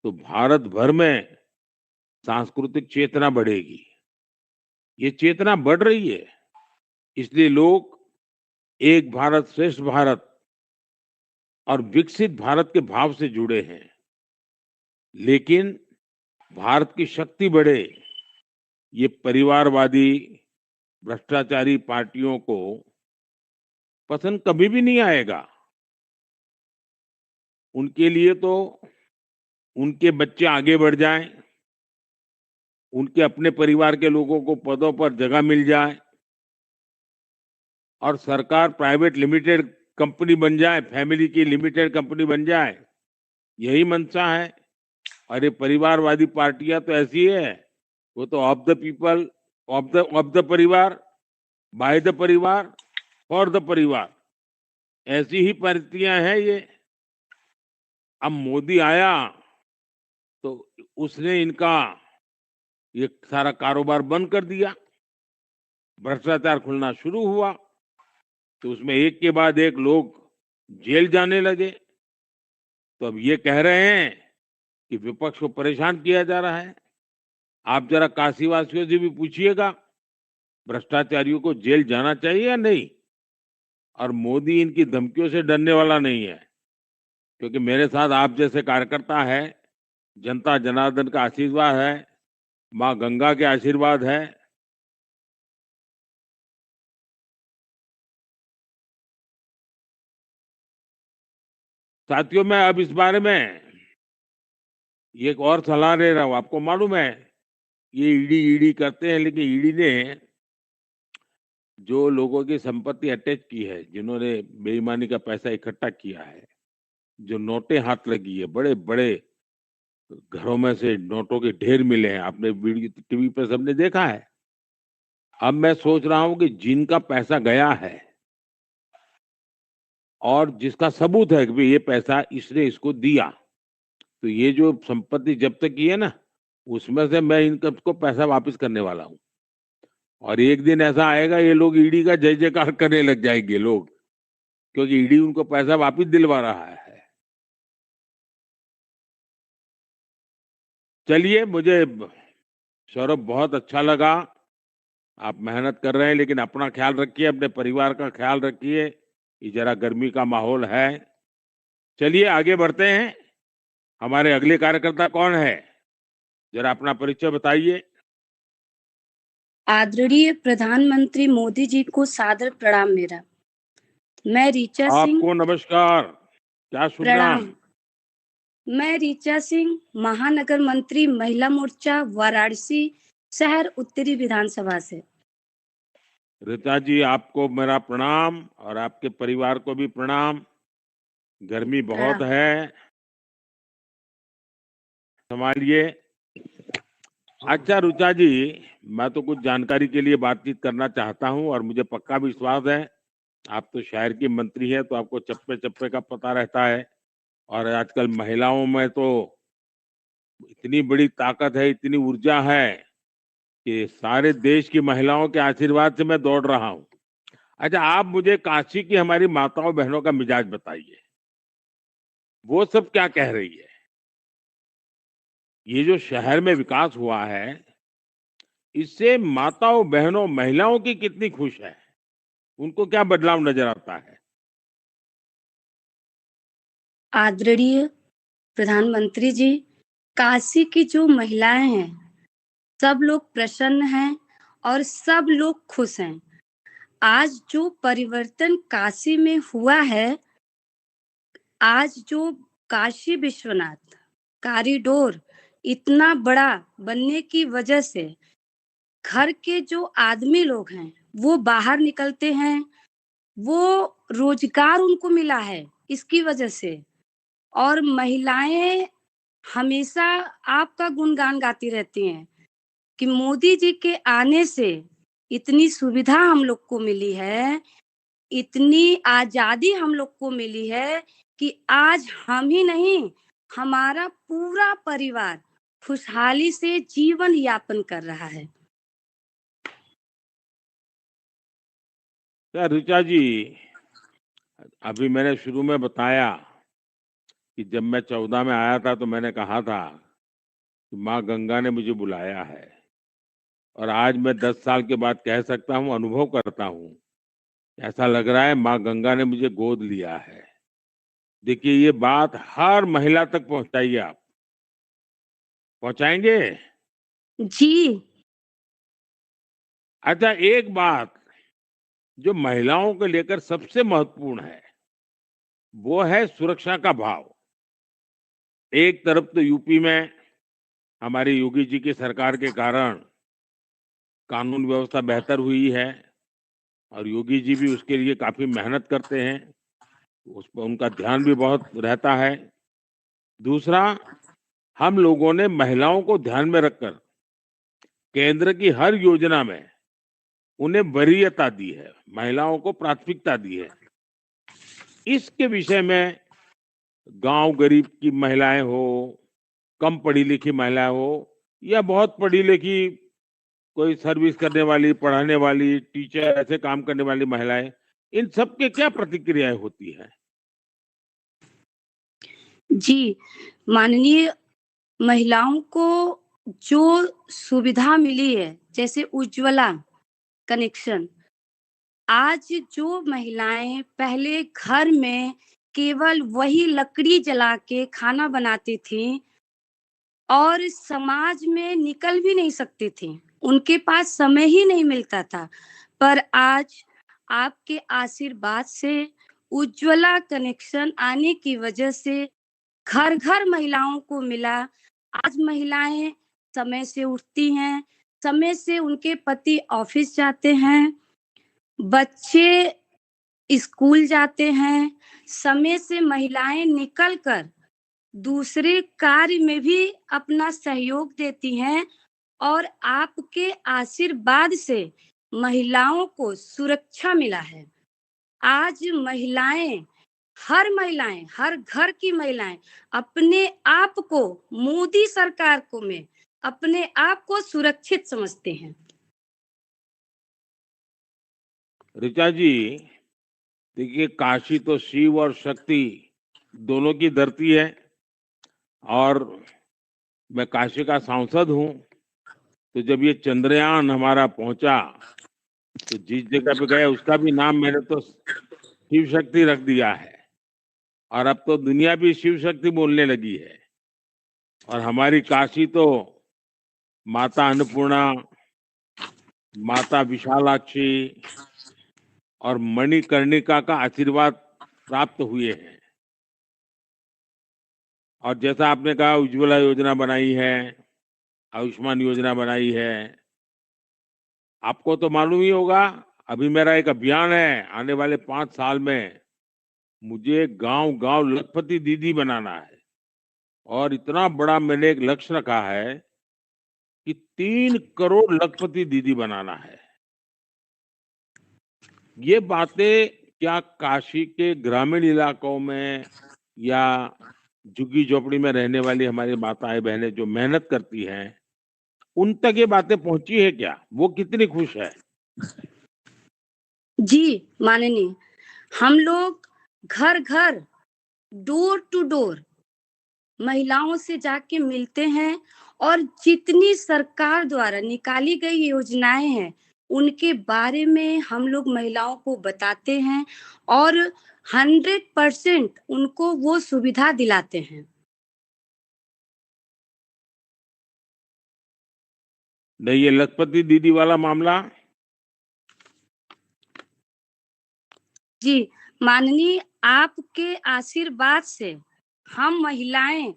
तो भारत भर में सांस्कृतिक चेतना बढ़ेगी। ये चेतना बढ़ रही है। इसलिए लोग एक भारत श्रेष्ठ भारत और विकसित भारत के भाव से जुड़े हैं। लेकिन भारत की शक्ति बढ़े, ये परिवारवादी भ्रष्टाचारी पार्टियों को पसंद कभी भी नहीं आएगा। उनके लिए तो उनके बच्चे आगे बढ़ जाएं, उनके अपने परिवार के लोगों को पदों पर जगह मिल जाए और सरकार प्राइवेट लिमिटेड कंपनी बन जाए, फैमिली की लिमिटेड कंपनी बन जाए, यही मंशा है। और ये परिवारवादी पार्टियां तो ऐसी है, वो तो of the people, of the परिवार, बाय द परिवार, फॉर द परिवार, ऐसी ही पार्टियां हैं ये। अब मोदी आया तो उसने इनका ये सारा कारोबार बंद कर दिया, भ्रष्टाचार खुलना शुरू हुआ, तो उसमें एक के बाद एक लोग जेल जाने लगे। तो अब ये कह रहे हैं कि विपक्ष को परेशान किया जा रहा है। आप जरा काशी वासियों से भी पूछिएगा, भ्रष्टाचारियों को जेल जाना चाहिए या नहीं। और मोदी इनकी धमकियों से डरने वाला नहीं है, क्योंकि मेरे साथ आप जैसे कार्यकर्ता है, जनता जनार्दन का आशीर्वाद है, माँ गंगा के आशीर्वाद है। साथियों, मैं अब इस बारे में ये एक और सलाह दे रहा हूं। आपको मालूम है ये ईडी ईडी करते हैं, लेकिन ईडी ने जो लोगों की संपत्ति अटैच की है, जिन्होंने बेईमानी का पैसा इकट्ठा किया है, जो नोटें हाथ लगी है, बड़े बड़े घरों में से नोटों के ढेर मिले हैं, आपने वीडियो टीवी पर सबने देखा है। अब मैं सोच रहा हूं कि जिनका पैसा गया है और जिसका सबूत है कि भाई ये पैसा इसने इसको दिया, तो ये जो संपत्ति जब्त की है ना, उसमें से मैं इनको पैसा वापस करने वाला हूँ। और एक दिन ऐसा आएगा, ये लोग ईडी का जय जयकार करने लग जाएंगे लोग, क्योंकि ईडी उनको पैसा वापस दिलवा रहा है। चलिए, मुझे सौरभ बहुत अच्छा लगा, आप मेहनत कर रहे हैं, लेकिन अपना ख्याल रखिए, अपने परिवार का ख्याल रखिए। ये जरा गर्मी का माहौल है। चलिए आगे बढ़ते हैं। हमारे अगले कार्यकर्ता कौन है, जरा अपना परिचय बताइए। आदरणीय प्रधानमंत्री मोदी जी को सादर प्रणाम मेरा। मैं रीचा सिंह। आपको नमस्कार, क्या शुभ नाम? प्रणाम। मैं रीचा सिंह, महानगर मंत्री, महिला मोर्चा, वाराणसी शहर उत्तरी विधानसभा से। रीता जी, आपको मेरा प्रणाम और आपके परिवार को भी प्रणाम। गर्मी बहुत प्रणाम। है, संभालिए। अच्छा रुचा जी, मैं तो कुछ जानकारी के लिए बातचीत करना चाहता हूं और मुझे पक्का विश्वास है आप तो शहर की मंत्री है, तो आपको चप्पे चप्पे का पता रहता है। और आजकल महिलाओं में तो इतनी बड़ी ताकत है, इतनी ऊर्जा है कि सारे देश की महिलाओं के आशीर्वाद से मैं दौड़ रहा हूं। अच्छा, आप मुझे काशी की हमारी माताओं बहनों का मिजाज बताइए, वो सब क्या कह रही है? ये जो शहर में विकास हुआ है, इससे माताओं बहनों महिलाओं की कितनी खुश है, उनको क्या बदलाव नजर आता है? आदरणीय प्रधानमंत्री जी, काशी की जो महिलाएं हैं, सब लोग प्रसन्न हैं और सब लोग खुश हैं। आज जो परिवर्तन काशी में हुआ है, आज जो काशी विश्वनाथ कॉरिडोर इतना बड़ा बनने की वजह से घर के जो आदमी लोग हैं वो बाहर निकलते हैं, वो रोजगार उनको मिला है इसकी वजह से। और महिलाएं हमेशा आपका गुणगान गाती रहती हैं कि मोदी जी के आने से इतनी सुविधा हम लोग को मिली है, इतनी आजादी हम लोग को मिली है कि आज हम ही नहीं, हमारा पूरा परिवार खुशहाली से जीवन यापन कर रहा है। क्या ऋचा जी, अभी मैंने शुरू में बताया कि जब मैं 14 में आया था तो मैंने कहा था कि माँ गंगा ने मुझे बुलाया है और आज मैं 10 साल के बाद कह सकता हूँ, अनुभव करता हूँ, ऐसा लग रहा है माँ गंगा ने मुझे गोद लिया है। देखिए, ये बात हर महिला तक पहुंचाइए आप। पहुंचाएंगे? जी। अच्छा, एक बात जो महिलाओं को लेकर सबसे महत्वपूर्ण है, वो है सुरक्षा का भाव। एक तरफ तो यूपी में हमारी योगी जी की सरकार के कारण कानून व्यवस्था बेहतर हुई है और योगी जी भी उसके लिए काफी मेहनत करते हैं, उस पर उनका ध्यान भी बहुत रहता है। दूसरा, हम लोगों ने महिलाओं को ध्यान में रखकर केंद्र की हर योजना में उन्हें वरीयता दी है, महिलाओं को प्राथमिकता दी है। इसके विषय में गांव गरीब की महिलाएं हो, कम पढ़ी लिखी महिलाएं हो, या बहुत पढ़ी लिखी कोई सर्विस करने वाली, पढ़ाने वाली, टीचर, ऐसे काम करने वाली महिलाएं, इन सब के क्या प्रतिक्रियाएं होती है? जी, माननीय महिलाओं को जो सुविधा मिली है, जैसे उज्ज्वला कनेक्शन, आज जो महिलाएं पहले घर में केवल वही लकड़ी जला के खाना बनाती थीं और समाज में निकल भी नहीं सकती थीं, उनके पास समय ही नहीं मिलता था। पर आज आपके आशीर्वाद से उज्ज्वला कनेक्शन आने की वजह से घर-घर महिलाओं को मिला। आज महिलाएं समय से उठती हैं, समय से उनके पति ऑफिस जाते हैं, बच्चे स्कूल जाते हैं, समय से महिलाएं निकल कर दूसरे कार्य में भी अपना सहयोग देती हैं और आपके आशीर्वाद से महिलाओं को सुरक्षा मिला है। आज महिलाएं, हर घर की महिलाएं अपने आप को मोदी सरकार को में अपने आप को सुरक्षित समझते हैं। ऋचा जी, देखिए, काशी तो शिव और शक्ति दोनों की धरती है और मैं काशी का सांसद हूँ। तो जब ये चंद्रयान हमारा पहुंचा तो जिस जगह पे गए उसका भी नाम मैंने तो शिव शक्ति रख दिया है और अब तो दुनिया भी शिव शक्ति बोलने लगी है। और हमारी काशी तो माता अन्नपूर्णा, माता विशालाक्षी और मणिकर्णिका का आशीर्वाद प्राप्त हुए हैं। और जैसा आपने कहा, उज्ज्वला योजना बनाई है, आयुष्मान योजना बनाई है। आपको तो मालूम ही होगा, अभी मेरा एक अभियान है, आने वाले 5 साल में मुझे गांव-गांव लखपति दीदी बनाना है। और इतना बड़ा मैंने एक लक्ष्य रखा है कि 3 करोड़ लखपति दीदी बनाना है। ये बातें क्या काशी के ग्रामीण इलाकों में या झुग्गी झोपड़ी में रहने वाली हमारी माताएं बहनें जो मेहनत करती हैं, उन तक ये बातें पहुंची है क्या? वो कितनी खुश है? जी, माननीय, हम लोग घर-घर, डोर टू डोर महिलाओं से जाके मिलते हैं और जितनी सरकार द्वारा निकाली गई योजनाएं हैं, उनके बारे में हम लोग महिलाओं को बताते हैं और 100% उनको वो सुविधा दिलाते हैं। नहीं, ये लखपति दीदी वाला मामला? जी, माननीय, आपके आशीर्वाद से हम महिलाएं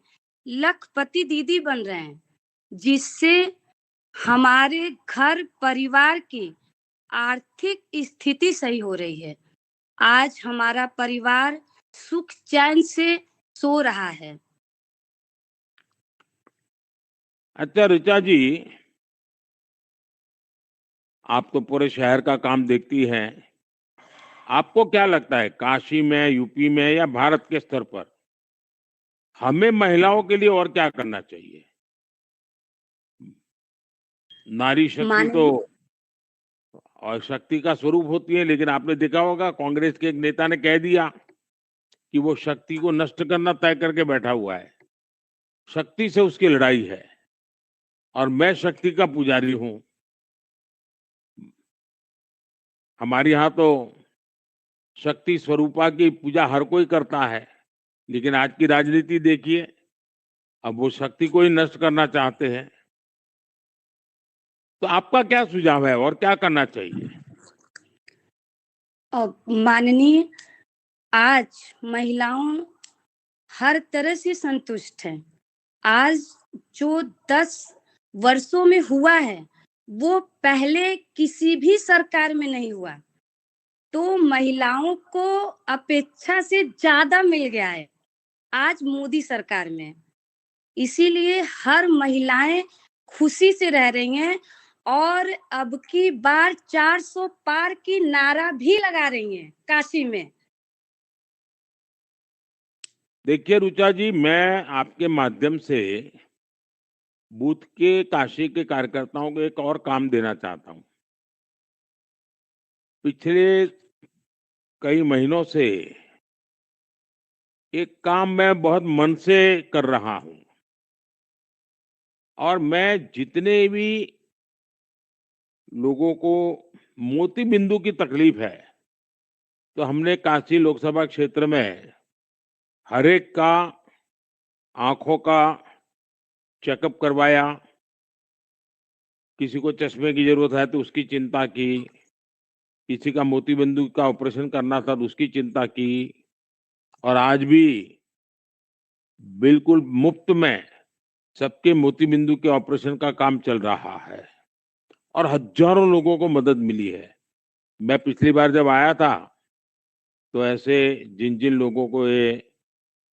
लखपति दीदी बन रहे हैं, जिससे हमारे घर परिवार की आर्थिक स्थिति सही हो रही है। आज हमारा परिवार सुख चैन से सो रहा है। अच्छा ऋचा जी, आप तो पूरे शहर का काम देखती हैं। आपको क्या लगता है, काशी में, यूपी में या भारत के स्तर पर हमें महिलाओं के लिए और क्या करना चाहिए? नारी शक्ति तो माननीय, और शक्ति का स्वरूप होती है, लेकिन आपने देखा होगा कांग्रेस के एक नेता ने कह दिया कि वो शक्ति को नष्ट करना तय करके बैठा हुआ है। शक्ति से उसकी लड़ाई है और मैं शक्ति का पुजारी हूँ। हमारे यहाँ तो शक्ति स्वरूपा की पूजा हर कोई करता है, लेकिन आज की राजनीति देखिए, अब वो शक्ति को ही नष्ट करना चाहते हैं। तो आपका क्या सुझाव है और क्या करना चाहिए? माननीय, आज महिलाओं हर तरह से संतुष्ट हैं। आज जो 10 वर्षों में हुआ है, वो पहले किसी भी सरकार में नहीं हुआ। तो महिलाओं को अपेक्षा से ज्यादा मिल गया है आज मोदी सरकार में। इसीलिए हर महिलाएं खुशी से रह रही हैं और अब की बार 400 पार की नारा भी लगा रही हैं काशी में। देखिए रुचा जी, मैं आपके माध्यम से बूथ के काशी के कार्यकर्ताओं को एक और काम देना चाहता हूँ। पिछले कई महीनों से एक काम मैं बहुत मन से कर रहा हूँ और मैं जितने भी लोगों को मोती बिंदु की तकलीफ है, तो हमने काशी लोकसभा क्षेत्र में हर एक का आंखों का चेकअप करवाया। किसी को चश्मे की जरूरत है तो उसकी चिंता की, किसी का मोतीबिंदु का ऑपरेशन करना था तो उसकी चिंता की, और आज भी बिल्कुल मुफ्त में सबके मोतीबिंदु के ऑपरेशन का काम चल रहा है और हजारों लोगों को मदद मिली है। मैं पिछली बार जब आया था तो ऐसे जिन जिन लोगों को ये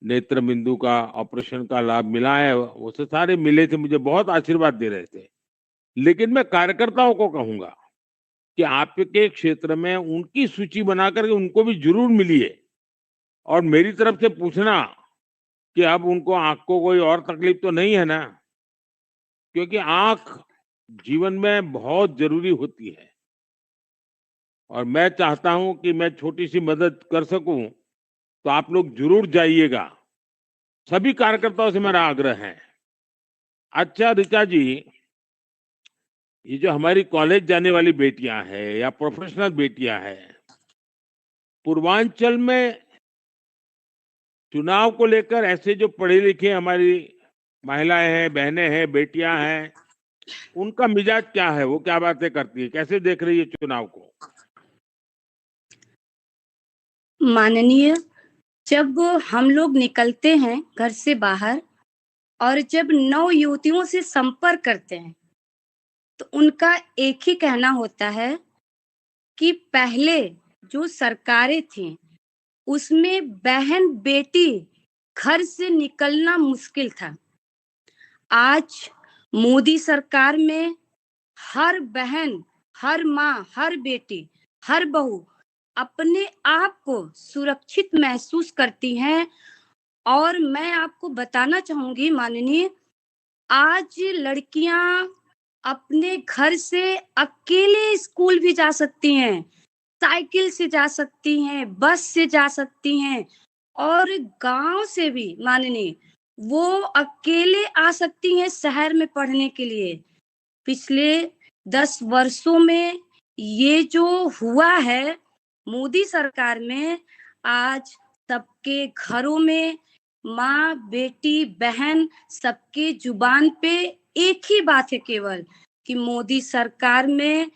नेत्र बिंदु का ऑपरेशन का लाभ मिला है, वो से सारे मिले थे, मुझे बहुत आशीर्वाद दे रहे थे। लेकिन मैं कार्यकर्ताओं को कहूंगा कि आपके क्षेत्र में उनकी सूची बनाकर के उनको भी जरूर मिलिए और मेरी तरफ से पूछना कि अब उनको आंख को कोई और तकलीफ तो नहीं है ना, क्योंकि आंख जीवन में बहुत जरूरी होती है और मैं चाहता हूं कि मैं छोटी सी मदद कर सकूं, तो आप लोग जरूर जाइएगा। सभी कार्यकर्ताओं से मेरा आग्रह है। अच्छा ऋचा जी, ये जो हमारी कॉलेज जाने वाली बेटियां हैं या प्रोफेशनल बेटियां हैं, पूर्वांचल में चुनाव को लेकर ऐसे जो पढ़े लिखे हमारी महिलाएं हैं, बहनें हैं, बेटियां हैं, उनका मिजाज क्या है? वो क्या बातें करती है? कैसे देख रही है चुनाव को? माननीय, जब हम लोग निकलते हैं घर से बाहर और जब नव युवतियों से संपर्क करते हैं, तो उनका एक ही कहना होता है कि पहले जो सरकारें थी, उसमें बहन बेटी घर से निकलना मुश्किल था। आज मोदी सरकार में हर बहन, हर माँ, हर बेटी, हर बहू अपने आप को सुरक्षित महसूस करती हैं। और मैं आपको बताना चाहूंगी माननीय, आज लड़कियां अपने घर से अकेले स्कूल भी जा सकती हैं, साइकिल से जा सकती हैं, बस से जा सकती हैं और गांव से भी माननीय वो अकेले आ सकती हैं शहर में पढ़ने के लिए। पिछले 10 वर्षों में ये जो हुआ है मोदी सरकार में, आज सबके घरों में माँ, बेटी, बहन सबके जुबान पे एक ही बात है केवल कि मोदी सरकार में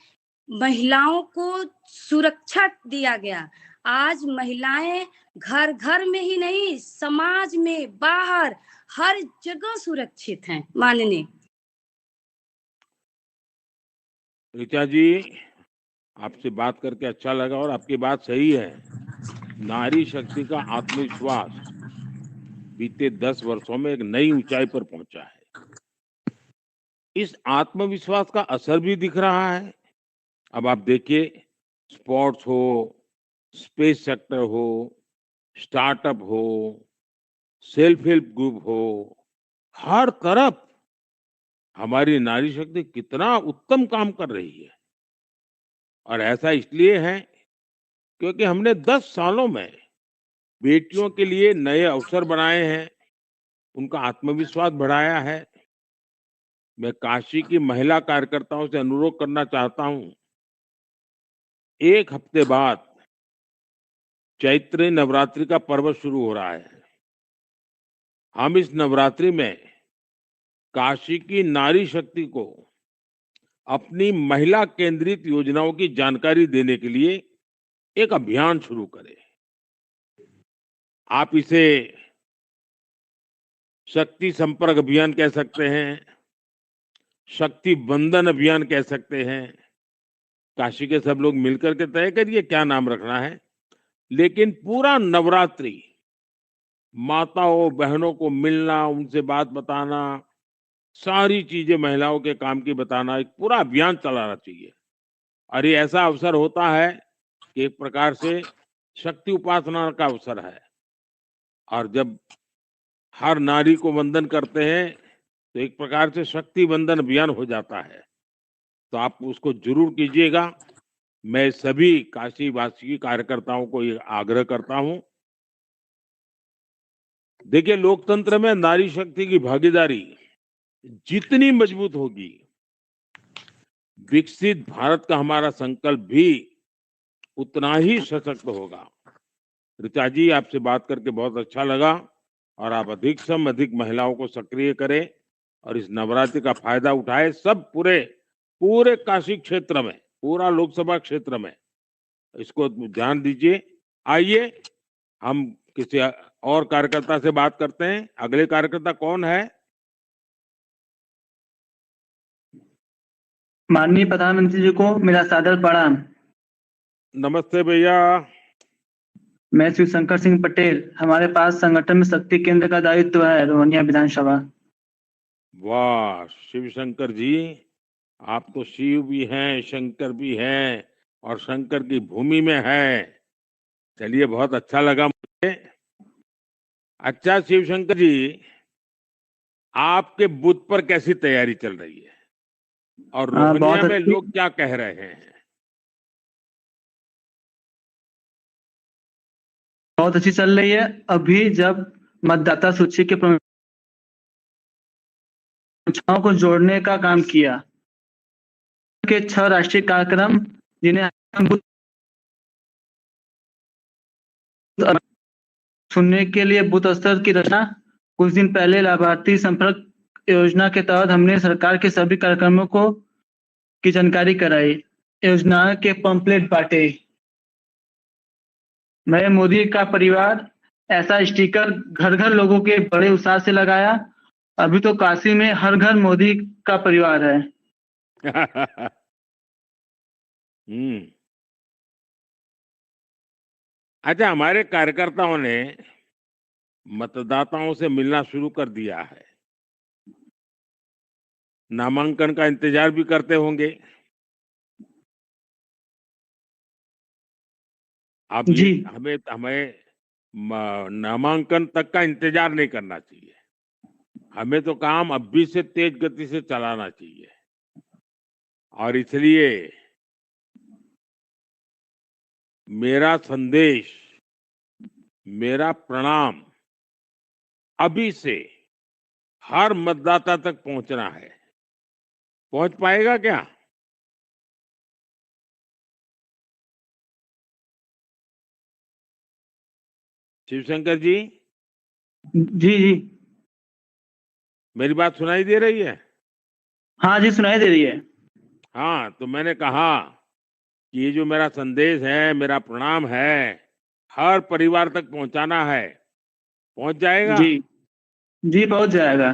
महिलाओं को सुरक्षा दिया गया। आज महिलाएं घर घर में ही नहीं, समाज में, बाहर हर जगह सुरक्षित हैं माननीय। ऋचा जी, आपसे बात करके अच्छा लगा और आपकी बात सही है। नारी शक्ति का आत्मविश्वास बीते 10 वर्षों में एक नई ऊंचाई पर पहुंचा है। इस आत्मविश्वास का असर भी दिख रहा है। अब आप देखिए, स्पोर्ट्स हो, स्पेस सेक्टर हो, स्टार्टअप हो, सेल्फ हेल्प ग्रुप हो, हर तरफ हमारी नारी शक्ति कितना उत्तम काम कर रही है। और ऐसा इसलिए है क्योंकि हमने 10 सालों में बेटियों के लिए नए अवसर बनाए हैं, उनका आत्मविश्वास बढ़ाया है। मैं काशी की महिला कार्यकर्ताओं से अनुरोध करना चाहता हूं, एक हफ्ते बाद चैत्र नवरात्रि का पर्व शुरू हो रहा है। हम इस नवरात्रि में काशी की नारी शक्ति को अपनी महिला केंद्रित योजनाओं की जानकारी देने के लिए एक अभियान शुरू करें। आप इसे शक्ति संपर्क अभियान कह सकते हैं, शक्ति बंधन अभियान कह सकते हैं। काशी के सब लोग मिलकर के तय करिए क्या नाम रखना है, लेकिन पूरा नवरात्रि माताओं बहनों को मिलना, उनसे बात बताना, सारी चीजें महिलाओं के काम की बताना, एक पूरा अभियान चलाना चाहिए। और ये ऐसा अवसर होता है कि एक प्रकार से शक्ति उपासना का अवसर है। और जब हर नारी को वंदन करते हैं तो एक प्रकार से शक्ति वंदन अभियान हो जाता है। तो आप उसको जरूर कीजिएगा। मैं सभी काशी वासी कार्यकर्ताओं को ये आग्रह करता हूं। देखिए, लोकतंत्र में नारी शक्ति की भागीदारी जितनी मजबूत होगी, विकसित भारत का हमारा संकल्प भी उतना ही सशक्त होगा। ऋचा जी, आपसे बात करके बहुत अच्छा लगा और आप अधिक से अधिक महिलाओं को सक्रिय करें और इस नवरात्रि का फायदा उठाए। सब पूरे पूरे काशी क्षेत्र में, पूरा लोकसभा क्षेत्र में इसको ध्यान दीजिए। आइए हम किसी और कार्यकर्ता से बात करते हैं। अगले कार्यकर्ता कौन है? माननीय प्रधानमंत्री जी को मेरा सादर प्रणाम। नमस्ते भैया। मैं शिव शंकर सिंह पटेल। हमारे पास संगठन में शक्ति केंद्र का दायित्व है, रोहनिया विधानसभा। वाह शिव शंकर जी, आप तो शिव भी हैं, शंकर भी हैं और शंकर की भूमि में है। चलिए, बहुत अच्छा लगा मुझे। अच्छा शिव शंकर जी, आपके बूथ पर कैसी तैयारी चल रही है और बहुत रोहनिया में अच्छी लोग क्या कह रहे हैं? बहुत अच्छी चल रही है। अभी जब मतदाता सूची के प्रमुखों को जोड़ने का काम किया के 6 राष्ट्रीय कार्यक्रम, जिन्हें हम बूथ सुनने के लिए बूथ स्तर की रचना। कुछ दिन पहले लाभार्थी संपर्क योजना के तहत हमने सरकार के सभी कार्यक्रमों को की जानकारी कराई, योजना के पंपलेट बांटे। मैं मोदी का परिवार ऐसा स्टिकर घर घर लोगों के बड़े उत्साह से लगाया। अभी तो काशी में हर घर मोदी का परिवार है। अच्छा, हमारे कार्यकर्ताओं ने मतदाताओं से मिलना शुरू कर दिया है। नामांकन का इंतजार भी करते होंगे। अब ये जी हमें नामांकन तक का इंतजार नहीं करना चाहिए। हमें तो काम अभी से तेज गति से चलाना चाहिए। और इसलिए मेरा संदेश, मेरा प्रणाम अभी से हर मतदाता तक पहुंचना है। पहुंच पाएगा क्या? शिवशंकर जी, जी जी मेरी बात सुनाई दे रही है? हाँ जी, सुनाई दे रही है। हाँ, तो मैंने कहा कि ये जो मेरा संदेश है, मेरा प्रणाम है, हर परिवार तक पहुंचाना है। पहुंच जाएगा? जी जी पहुंच जाएगा।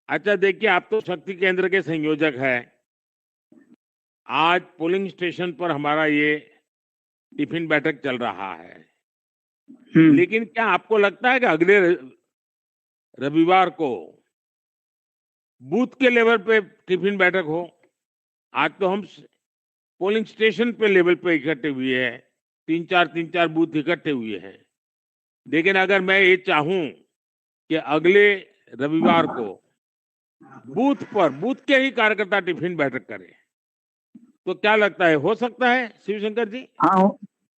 अच्छा, देखिए, आप तो शक्ति केंद्र के संयोजक हैं। आज पोलिंग स्टेशन पर हमारा ये टिफिन बैठक चल रहा है। लेकिन क्या आपको लगता है कि अगले रविवार को बूथ के लेवल पे टिफिन बैठक हो? आज तो हम पोलिंग स्टेशन पे लेवल पे इकट्ठे हुए हैं, तीन चार बूथ इकट्ठे हुए हैं। लेकिन अगर मैं ये चाहूं कि अगले रविवार को बूथ पर बूथ के ही कार्यकर्ता टिफिन बैठक करें, तो क्या लगता है, हो सकता है शिवशंकर जी?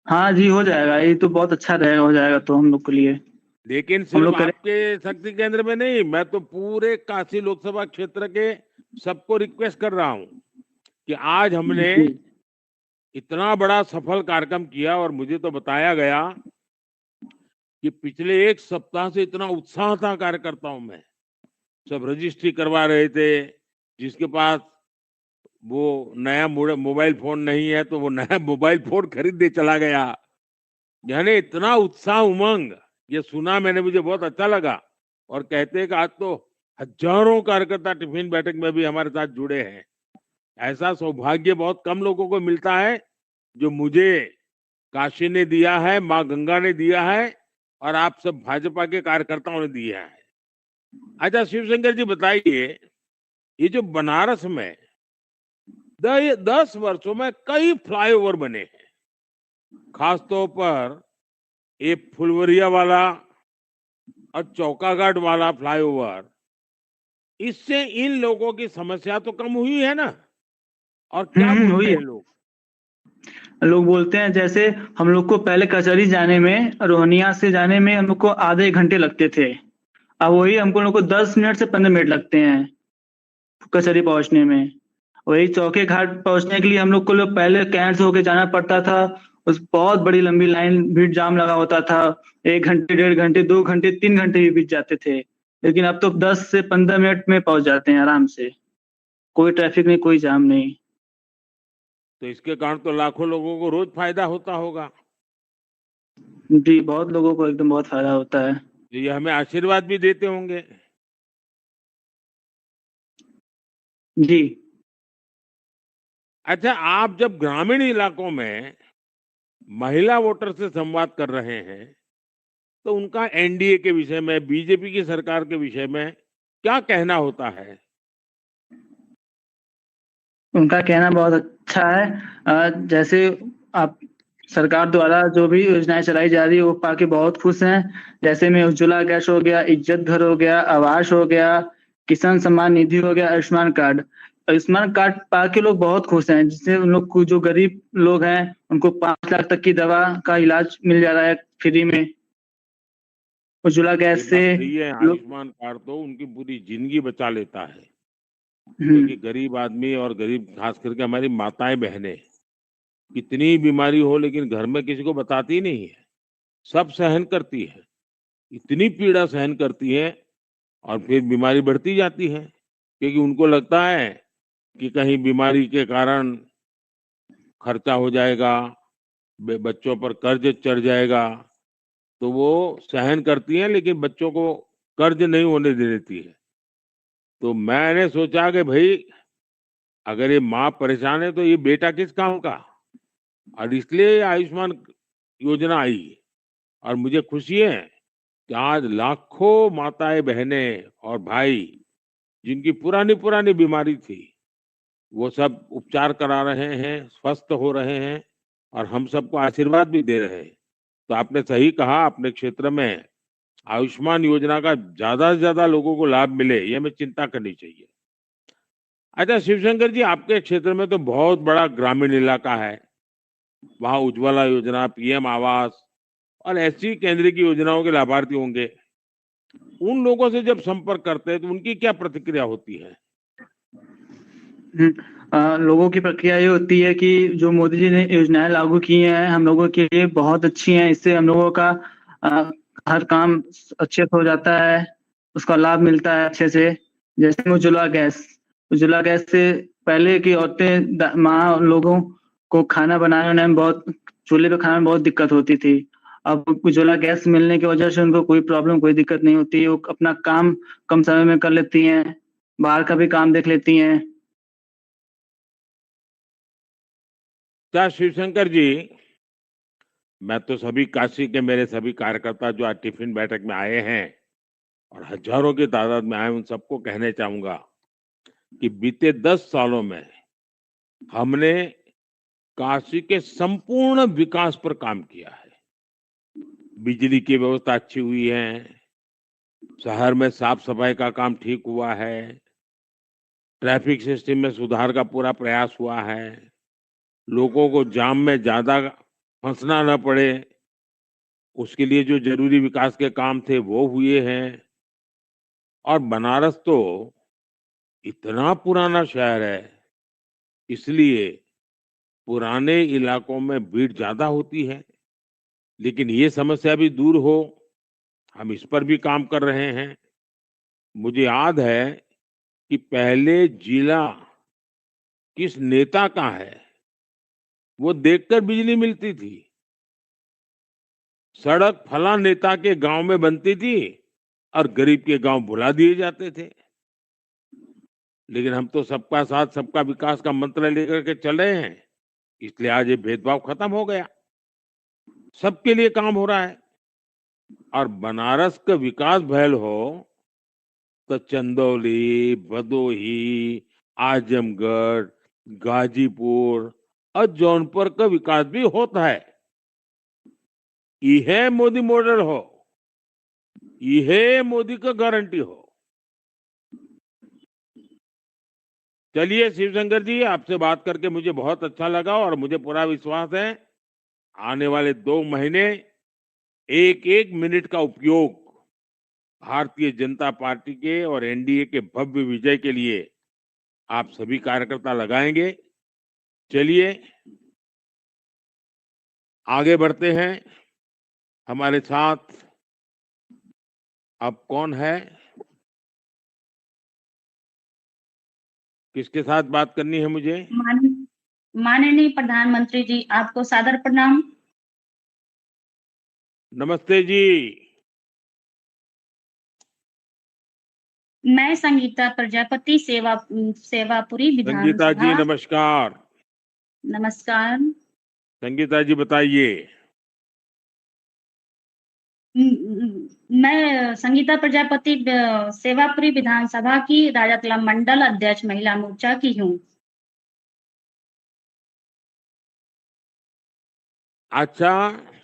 हाँ जी, हो जाएगा। ये तो बहुत अच्छा रहेगा, हो जाएगा तो हम लोग के लिए। लेकिन हम सिर्फ लोग करें। आपके शक्ति केंद्र में नहीं, मैं तो पूरे काशी लोकसभा क्षेत्र के सबको रिक्वेस्ट कर रहा हूं कि आज हमने जी इतना बड़ा सफल कार्यक्रम किया और मुझे तो बताया गया कि पिछले 1 सप्ताह से इतना उत्साह था कार्यकर्ताओं में। सब रजिस्ट्री करवा रहे थे। जिसके पास वो नया मोबाइल फ़ोन नहीं है, तो वो नया मोबाइल फ़ोन खरीदने चला गया। यानी इतना उत्साह, उमंग, ये सुना मैंने, मुझे बहुत अच्छा लगा। और कहते हैं कि आज तो हज़ारों कार्यकर्ता टिफ़िन बैठक में भी हमारे साथ जुड़े हैं। ऐसा सौभाग्य बहुत कम लोगों को मिलता है, जो मुझे काशी ने दिया है, माँ गंगा ने दिया है और आप सब भाजपा के कार्यकर्ताओं ने दिया है। अच्छा शिवशंकर जी बताइए, ये जो बनारस में 10 वर्षों में कई फ्लाईओवर बने हैं, खास तौर पर ये फुलवरिया वाला और चौकाघाट वाला फ्लाईओवर, इससे इन लोगों की समस्या तो कम हुई है ना? और क्या हुई बोलते है। हैं लोग? लोग बोलते हैं जैसे हम लोग को पहले कचहरी जाने में, रोहनिया से जाने में हम लोग को आधे 1 घंटे लगते थे। अब वही हमको लोग को 10 मिनट से 15 मिनट लगते हैं कचहरी पहुंचने में। वही चौके घाट पहुंचने के लिए हम लोग को पहले कैंट से होके जाना पड़ता था। उस बहुत बड़ी लंबी लाइन, भीड़ जाम लगा होता था। 1 घंटे, 1.5 घंटे, 2 घंटे, 3 घंटे भी बीत जाते थे। लेकिन अब तो 10 से 15 मिनट में पहुंच जाते हैं आराम से। कोई ट्रैफिक नहीं, कोई जाम नहीं। तो इसके कारण तो लाखों लोगों को रोज फायदा होता होगा। जी, बहुत लोगों को एकदम बहुत फायदा होता है। तो ये हमें आशीर्वाद भी देते होंगे। जी। अच्छा, आप जब ग्रामीण इलाकों में महिला वोटर से संवाद कर रहे हैं, तो उनका एनडीए के विषय में, बीजेपी की सरकार के विषय में क्या कहना होता है? उनका कहना बहुत अच्छा है। जैसे आप सरकार द्वारा जो भी योजनाएं चलाई जा रही है वो पाके बहुत खुश हैं। जैसे में उज्ज्वला गैस हो गया, इज्जत घर हो गया, आवास हो गया, किसान सम्मान निधि हो गया, आयुष्मान कार्ड। आयुष्मान कार्ड पाके लोग बहुत खुश हैं, जिससे उन लोग को, जो गरीब लोग हैं, उनको 5 लाख तक की दवा का इलाज मिल जा रहा है फ्री में। उज्ज्वला ये गैस से बात सही है, लोग। आयुष्मान कार्ड तो उनकी पूरी जिंदगी बचा लेता है। हम्म। क्योंकि गरीब आदमी और गरीब, खास करके हमारी माताएं बहनें, कितनी बीमारी हो लेकिन घर में किसी को बताती नहीं है, सब सहन करती है, इतनी पीड़ा सहन करती है और फिर बीमारी बढ़ती जाती है, क्योंकि उनको लगता है कि कहीं बीमारी के कारण खर्चा हो जाएगा, बच्चों पर कर्ज चढ़ जाएगा, तो वो सहन करती हैं, लेकिन बच्चों को कर्ज नहीं होने दे देती है। तो मैंने सोचा कि भाई, अगर ये माँ परेशान है तो ये बेटा किस काम का? और इसलिए आयुष्मान योजना आई। और मुझे खुशी है कि आज लाखों माताएं, बहनें और भाई, जिनकी पुरानी पुरानी बीमारी थी, वो सब उपचार करा रहे हैं, स्वस्थ हो रहे हैं और हम सबको आशीर्वाद भी दे रहे हैं। तो आपने सही कहा, अपने क्षेत्र में आयुष्मान योजना का ज्यादा से ज्यादा लोगों को लाभ मिले, ये हमें चिंता करनी चाहिए। अच्छा शिवशंकर जी, आपके क्षेत्र में तो बहुत बड़ा ग्रामीण इलाका है, वहाँ उज्ज्वला योजना, पीएम आवास और ऐसी केंद्र की योजनाओं के लाभार्थी होंगे। उन लोगों से जब संपर्क करते हैं तो उनकी क्या प्रतिक्रिया होती है? लोगों की प्रक्रिया ये होती है कि जो मोदी जी ने योजनाएं लागू की हैं हम लोगों के लिए बहुत अच्छी हैं। इससे हम लोगों का हर काम अच्छे से हो जाता है, उसका लाभ मिलता है अच्छे से। जैसे उज्ज्वला गैस से पहले की औरतें, माँ लोगों को खाना बनाने में बहुत, चूल्हे पे खाने में बहुत दिक्कत होती थी। अब उज्ज्वला गैस मिलने की वजह से उनको कोई प्रॉब्लम, कोई दिक्कत नहीं होती। वो अपना काम कम समय में कर लेती हैं, बाहर का भी काम देख लेती हैं। क्या शिवशंकर जी, मैं तो सभी काशी के मेरे सभी कार्यकर्ता जो आज टिफिन बैठक में आए हैं और हजारों की तादाद में आए, उन सबको कहने चाहूंगा कि बीते 10 सालों में हमने काशी के संपूर्ण विकास पर काम किया है। बिजली की व्यवस्था अच्छी हुई है, शहर में साफ सफाई का काम ठीक हुआ है, ट्रैफिक सिस्टम में सुधार का पूरा प्रयास हुआ है, लोगों को जाम में ज्यादा फंसना न पड़े, उसके लिए जो जरूरी विकास के काम थे वो हुए हैं। और बनारस तो इतना पुराना शहर है, इसलिए पुराने इलाकों में भीड़ ज्यादा होती है, लेकिन ये समस्या भी दूर हो, हम इस पर भी काम कर रहे हैं। मुझे याद है कि पहले जिला किस नेता का है, वो देखकर बिजली मिलती थी। सड़क फला नेता के गांव में बनती थी और गरीब के गांव भुला दिए जाते थे। लेकिन हम तो सबका साथ सबका विकास का मंत्र लेकर के चल रहे हैं, इसलिए आज ये भेदभाव खत्म हो गया, सबके लिए काम हो रहा है। और बनारस का विकास भयल हो तो चंदौली, भदोही, आजमगढ़, गाजीपुर और जौनपुर का विकास भी होता है। यह मोदी मॉडल हो, यह मोदी का गारंटी हो। चलिए शिवशंकर जी, आपसे बात करके मुझे बहुत अच्छा लगा और मुझे पूरा विश्वास है आने वाले 2 महीने एक एक मिनट का उपयोग भारतीय जनता पार्टी के और एनडीए के भव्य विजय के लिए आप सभी कार्यकर्ता लगाएंगे। चलिए आगे बढ़ते हैं। हमारे साथ अब कौन है, किसके साथ बात करनी है मुझे? माननीय प्रधानमंत्री जी, आपको सादर प्रणाम। नमस्ते जी। मैं संगीता प्रजापति सेवापुरी संगीता जी विधानसभा। नमस्कार। नमस्कार। संगीता जी बताइए। मैं संगीता प्रजापति सेवापुरी विधानसभा की राजातला मंडल अध्यक्ष महिला मोर्चा की हूँ। अच्छा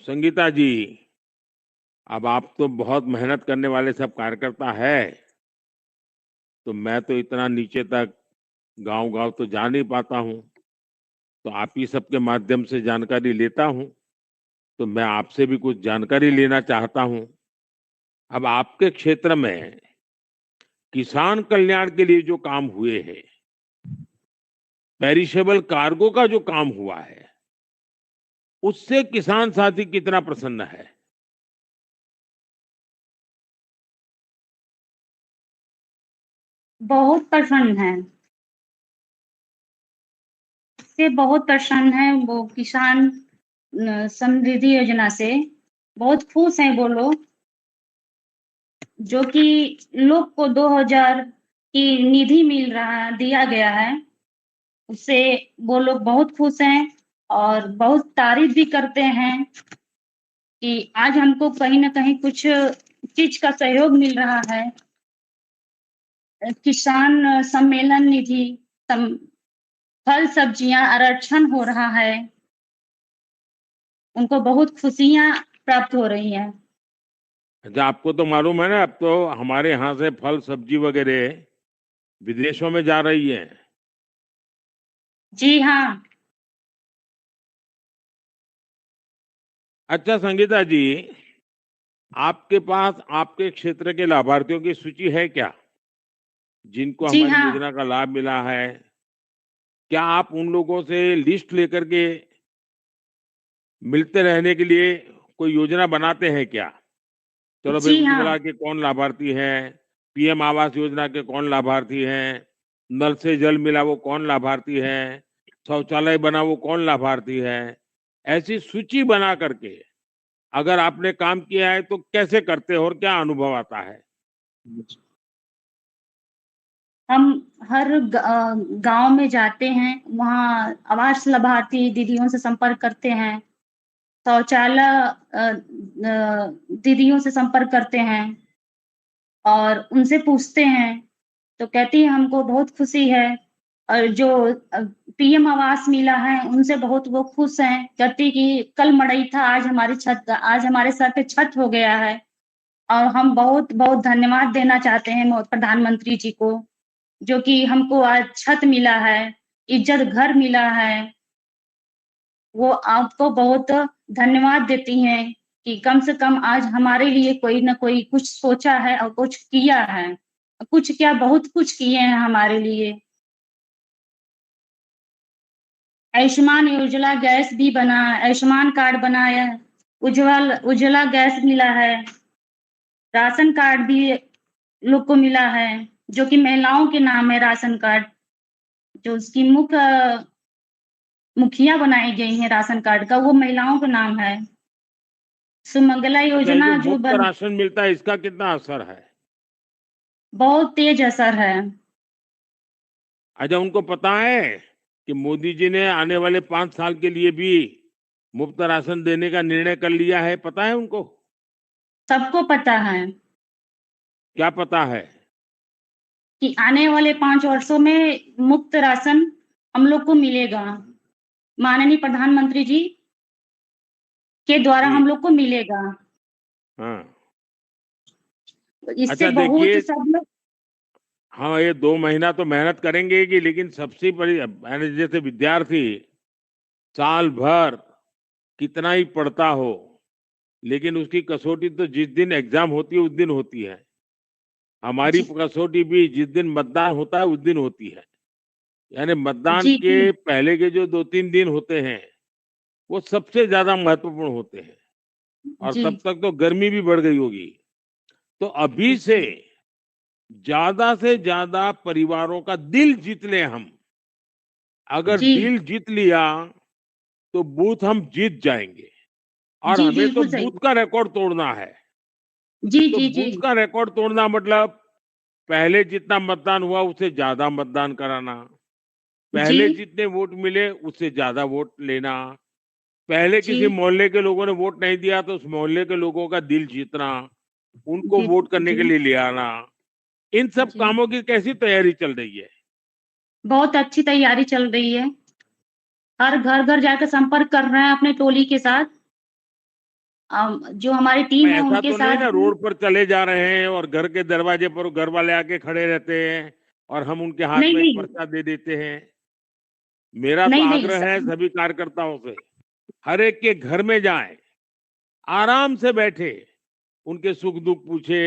संगीता जी, अब आप तो बहुत मेहनत करने वाले सब कार्यकर्ता है, तो मैं तो इतना नीचे तक गांव-गांव तो जा नहीं पाता हूँ, तो आप ही सबके माध्यम से जानकारी लेता हूँ। तो मैं आपसे भी कुछ जानकारी लेना चाहता हूँ। अब आपके क्षेत्र में किसान कल्याण के लिए जो काम हुए हैं, पेरिशेबल कार्गो का जो काम हुआ है, उससे किसान साथी कितना प्रसन्न है? बहुत प्रसन्न है, से बहुत प्रसन्न है। वो किसान समृद्धि योजना से बहुत खुश हैं वो लोग, जो कि लोग को 2000 की निधि दिया गया है, उससे वो लोग बहुत खुश हैं और बहुत तारीफ भी करते हैं कि आज हमको कहीं ना कहीं कुछ चीज का सहयोग मिल रहा है। किसान सम्मेलन निधि, फल सब्जियां आरक्षण हो रहा है, उनको बहुत खुशियां प्राप्त हो रही हैं। अच्छा, आपको तो मालूम है ना, अब तो हमारे यहाँ से फल सब्जी वगैरह विदेशों में जा रही है। जी हाँ। अच्छा संगीता जी, आपके पास आपके क्षेत्र के लाभार्थियों की सूची है क्या, जिनको जी हमारी हाँ। योजना का लाभ मिला है? क्या आप उन लोगों से लिस्ट लेकर के मिलते रहने के लिए कोई योजना बनाते हैं क्या? चलो भाई जी उज्ज्वला हाँ। के कौन लाभार्थी हैं, पीएम आवास योजना के कौन लाभार्थी हैं, नल से जल मिला वो कौन लाभार्थी हैं, शौचालय बना वो कौन लाभार्थी है? ऐसी सूची बना करके अगर आपने काम किया है तो कैसे करते हो और क्या अनुभव आता है? हम हर गांव में जाते हैं, वहाँ आवास लाभार्थी दीदियों से संपर्क करते हैं, शौचालय दीदियों से संपर्क करते हैं और उनसे पूछते हैं, तो कहती है हमको बहुत खुशी है। और जो पीएम आवास मिला है उनसे बहुत वो खुश हैं, कहती कि कल मड़ई था, आज हमारे सर पे छत हो गया है। और हम बहुत बहुत धन्यवाद देना चाहते हैं प्रधानमंत्री जी को, जो कि हमको आज छत मिला है, इज्जत घर मिला है। वो आपको बहुत धन्यवाद देती हैं कि कम से कम आज हमारे लिए कोई ना कोई कुछ सोचा है और कुछ किया है। कुछ क्या, बहुत कुछ किए हैं हमारे लिए। आयुष्मान योजना गैस भी बना, आयुष्मान कार्ड बनाया, उज्ज्वला गैस मिला है, राशन कार्ड भी लोग को मिला है, जो कि महिलाओं के नाम है राशन कार्ड, जो उसकी मुखिया बनाई गई है राशन कार्ड का, वो महिलाओं का नाम है। सुमंगला अच्छा, ये योजना जो जो मुफ्त राशन मिलता है इसका कितना असर है? बहुत तेज असर है। अच्छा, उनको पता है कि मोदी जी ने आने वाले 5 साल के लिए भी मुफ्त राशन देने का निर्णय कर लिया है? पता है उनको? सबको पता है क्या पता है? कि आने वाले 5 वर्षों में मुफ्त राशन हम लोग को मिलेगा, माननीय प्रधानमंत्री जी के द्वारा जी। हम लोग को मिलेगा। हाँ। इससे अच्छा, बहुत देखिए, सब लोग हाँ, ये 2 महीना तो मेहनत करेंगे कि, लेकिन सबसे बड़ी मैंने जैसे विद्यार्थी साल भर कितना ही पढ़ता हो, लेकिन उसकी कसौटी तो जिस दिन एग्जाम होती है उस दिन होती है। हमारी जी कसौटी भी जिस दिन मतदान होता है उस दिन होती है। यानी मतदान जी के जी पहले के जो 2-3 दिन होते हैं वो सबसे ज्यादा महत्वपूर्ण होते हैं, और जी तब तक तो गर्मी भी बढ़ गई होगी। तो अभी से ज्यादा परिवारों का दिल जीत ले हम। अगर जी दिल जीत लिया तो बूथ हम जीत जाएंगे, और जी हमें तो बिल्कुल सही। बूथ का रिकॉर्ड तोड़ना है। जी तो जी जी बूथ का रिकॉर्ड तोड़ना मतलब पहले जितना मतदान हुआ उससे ज्यादा मतदान कराना, जी पहले जितने वोट मिले उससे ज्यादा वोट लेना, पहले जी किसी मोहल्ले के लोगों ने वोट नहीं दिया तो उस मोहल्ले के लोगों का दिल जीतना, उनको जी वोट करने जी के लिए ले आना। इन सब जी कामों की कैसी तैयारी चल रही है? बहुत अच्छी तैयारी चल रही है। हर घर घर जाकर संपर्क कर रहे हैं अपने टोली के साथ। जो हमारी टीम है ऐसा उनके तो नहीं साथ ना भी। रोड पर चले जा रहे हैं और घर के दरवाजे पर घर वाले आके खड़े रहते हैं और हम उनके हाथ नहीं में एक नहीं पर्चा दे देते हैं? मेरा तो नहीं नहीं आग्रह है सभी कार्यकर्ताओं से, हर एक के घर में जाएं, आराम से बैठे, उनके सुख दुख पूछे,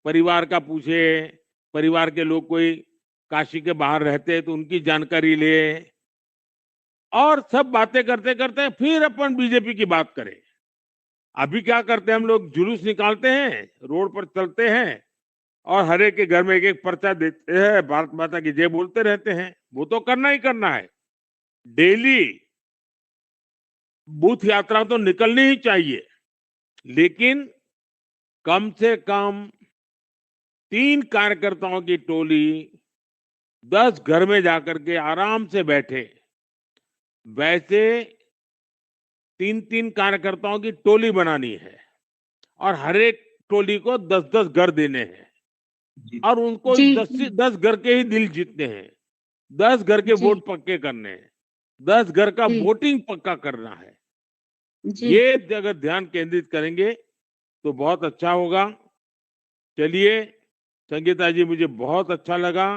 परिवार का पूछे, परिवार के लोग कोई काशी के बाहर रहते हैं तो उनकी जानकारी ले, और सब बातें करते करते फिर अपन बीजेपी की बात करें। अभी क्या करते हैं हम लोग, जुलूस निकालते हैं, रोड पर चलते हैं और हर एक के घर में एक एक पर्चा देते हैं, भारत माता की जय बोलते रहते हैं। वो तो करना ही करना है, डेली बूथ यात्रा तो निकलनी ही चाहिए, लेकिन कम से कम 3 कार्यकर्ताओं की टोली 10 घर में जाकर के आराम से बैठे। वैसे 3-3 कार्यकर्ताओं की टोली बनानी है और हर एक टोली को 10-10 घर देने हैं, और उनको जी 10 घर के ही दिल जीतने हैं, 10 घर के जी वोट पक्के करने हैं, 10 घर का जी वोटिंग पक्का करना है। जी ये अगर ध्यान केंद्रित करेंगे तो बहुत अच्छा होगा। चलिए संगीता जी, मुझे बहुत अच्छा लगा।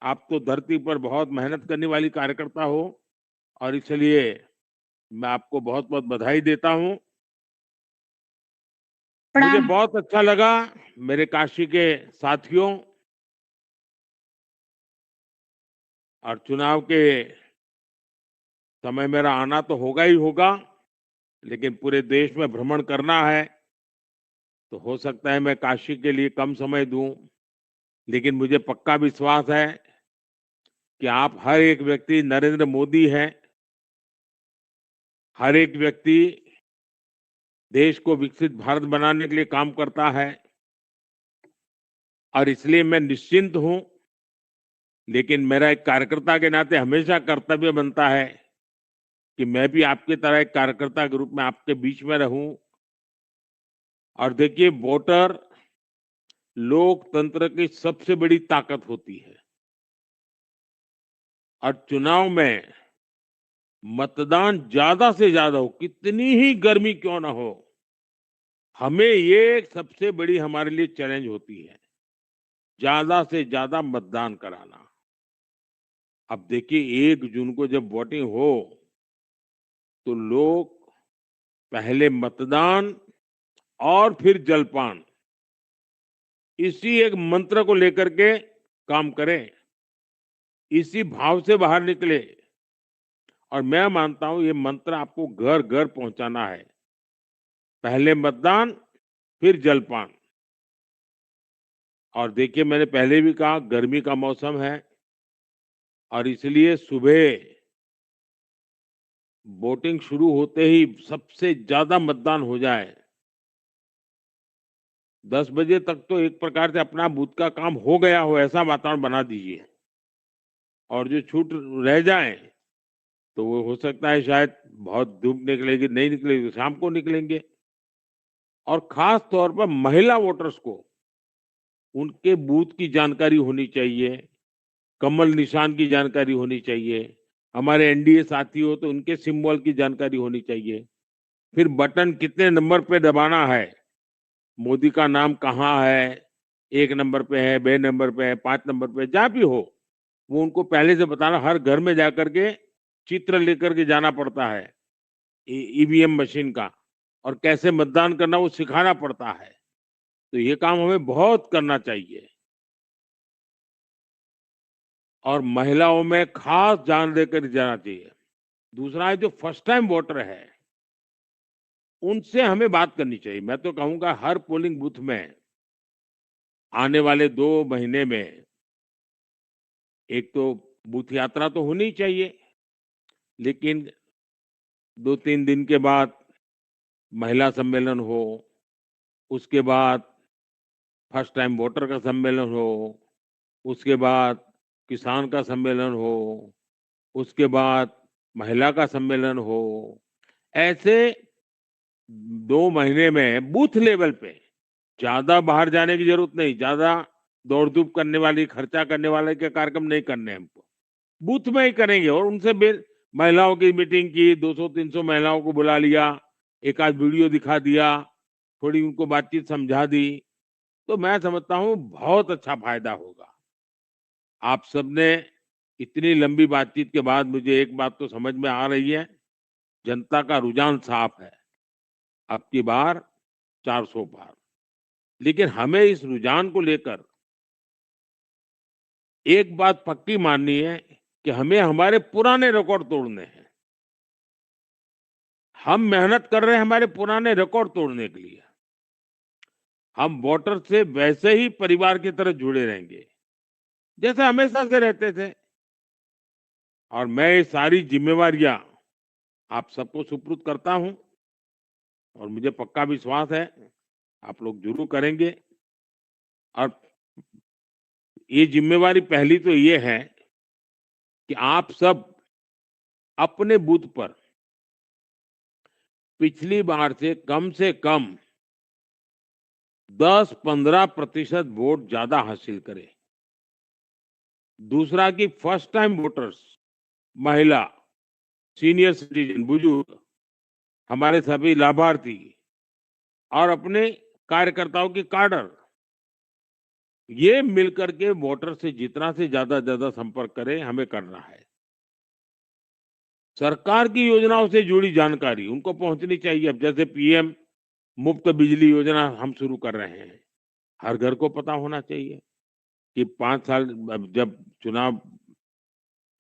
आप तो धरती पर बहुत मेहनत करने वाली कार्यकर्ता हो, और इसलिए मैं आपको बहुत बहुत बधाई देता हूं। मुझे प्रणाम। बहुत अच्छा लगा मेरे काशी के साथियों, और चुनाव के समय मेरा आना तो होगा ही होगा, लेकिन पूरे देश में भ्रमण करना है, तो हो सकता है मैं काशी के लिए कम समय दूं, लेकिन मुझे पक्का विश्वास है कि आप हर एक व्यक्ति नरेंद्र मोदी है, हर एक व्यक्ति देश को विकसित भारत बनाने के लिए काम करता है, और इसलिए मैं निश्चिंत हूं। लेकिन मेरा एक कार्यकर्ता के नाते हमेशा कर्तव्य बनता है कि मैं भी आपकी तरह एक कार्यकर्ता के रूप में आपके बीच में रहूं। और देखिए, वोटर लोकतंत्र की सबसे बड़ी ताकत होती है, और चुनाव में मतदान ज्यादा से ज्यादा हो, कितनी ही गर्मी क्यों ना हो, हमें ये सबसे बड़ी हमारे लिए चैलेंज होती है, ज्यादा से ज्यादा मतदान कराना। अब देखिए, 1 जून को जब वोटिंग हो तो लोग पहले मतदान और फिर जलपान, इसी एक मंत्र को लेकर के काम करें, इसी भाव से बाहर निकले, और मैं मानता हूं ये मंत्र आपको घर घर पहुंचाना है। पहले मतदान, फिर जलपान। और देखिए, मैंने पहले भी कहा, गर्मी का मौसम है और इसलिए सुबह वोटिंग शुरू होते ही सबसे ज्यादा मतदान हो जाए। 10 बजे तक तो एक प्रकार से अपना बूथ का काम हो गया हो ऐसा वातावरण बना दीजिए, और जो छूट रह जाए तो वो हो सकता है शायद बहुत धूप निकलेगी, नहीं निकलेगी तो शाम को निकलेंगे। और खास तौर पर महिला वोटर्स को उनके बूथ की जानकारी होनी चाहिए, कमल निशान की जानकारी होनी चाहिए, हमारे एनडीए साथी हो तो उनके सिंबल की जानकारी होनी चाहिए, फिर बटन कितने नंबर पे दबाना है, मोदी का नाम कहाँ है, 1 नंबर पे है, 2 नंबर पे है, 5 नंबर पे, जहाँ भी हो, वो उनको पहले से बताना। हर घर में जाकर के चित्र लेकर के जाना पड़ता है ईवीएम मशीन का, और कैसे मतदान करना वो सिखाना पड़ता है। तो ये काम हमें बहुत करना चाहिए, और महिलाओं में खास ध्यान देकर जाना चाहिए। दूसरा है जो फर्स्ट टाइम वोटर है, उनसे हमें बात करनी चाहिए। मैं तो कहूंगा हर पोलिंग बूथ में आने वाले 2 महीने में एक तो बूथ यात्रा तो होनी चाहिए, लेकिन 2-3 दिन के बाद महिला सम्मेलन हो, उसके बाद फर्स्ट टाइम वोटर का सम्मेलन हो, उसके बाद किसान का सम्मेलन हो, उसके बाद महिला का सम्मेलन हो। ऐसे 2 महीने में बूथ लेवल पे, ज्यादा बाहर जाने की जरूरत नहीं, ज्यादा दौड़ धूप करने वाली, खर्चा करने वाले के कार्यक्रम नहीं करने हमको, बूथ में ही करेंगे। और उनसे महिलाओं की मीटिंग की, 200-300 महिलाओं को बुला लिया, एक आध वीडियो दिखा दिया, थोड़ी उनको बातचीत समझा दी, तो मैं समझता हूँ बहुत अच्छा फायदा होगा। आप सबने इतनी लंबी बातचीत के बाद मुझे एक बात तो समझ में आ रही है, जनता का रुझान साफ है, अब की बार 400 पार। लेकिन हमें इस रुझान को लेकर एक बात पक्की माननी है कि हमें हमारे पुराने रिकॉर्ड तोड़ने हैं। हम मेहनत कर रहे हैं हमारे पुराने रिकॉर्ड तोड़ने के लिए। हम वोटर से वैसे ही परिवार की तरह जुड़े रहेंगे जैसे हमेशा से रहते थे। और मैं ये सारी जिम्मेवारियां आप सबको सुपुर्द करता हूं, और मुझे पक्का विश्वास है आप लोग जरूर करेंगे। और ये जिम्मेवारी पहली तो ये है कि आप सब अपने बूथ पर पिछली बार से कम 10-15% वोट ज्यादा हासिल करें। दूसरा कि फर्स्ट टाइम वोटर्स, महिला, सीनियर सिटीजन, बुजुर्ग, हमारे सभी लाभार्थी और अपने कार्यकर्ताओं की काडर, ये मिलकर के वोटर से जितना से ज्यादा संपर्क करें, हमें करना है। सरकार की योजनाओं से जुड़ी जानकारी उनको पहुंचनी चाहिए। अब जैसे पीएम मुफ्त बिजली योजना हम शुरू कर रहे हैं, हर घर को पता होना चाहिए कि 5 साल जब चुनाव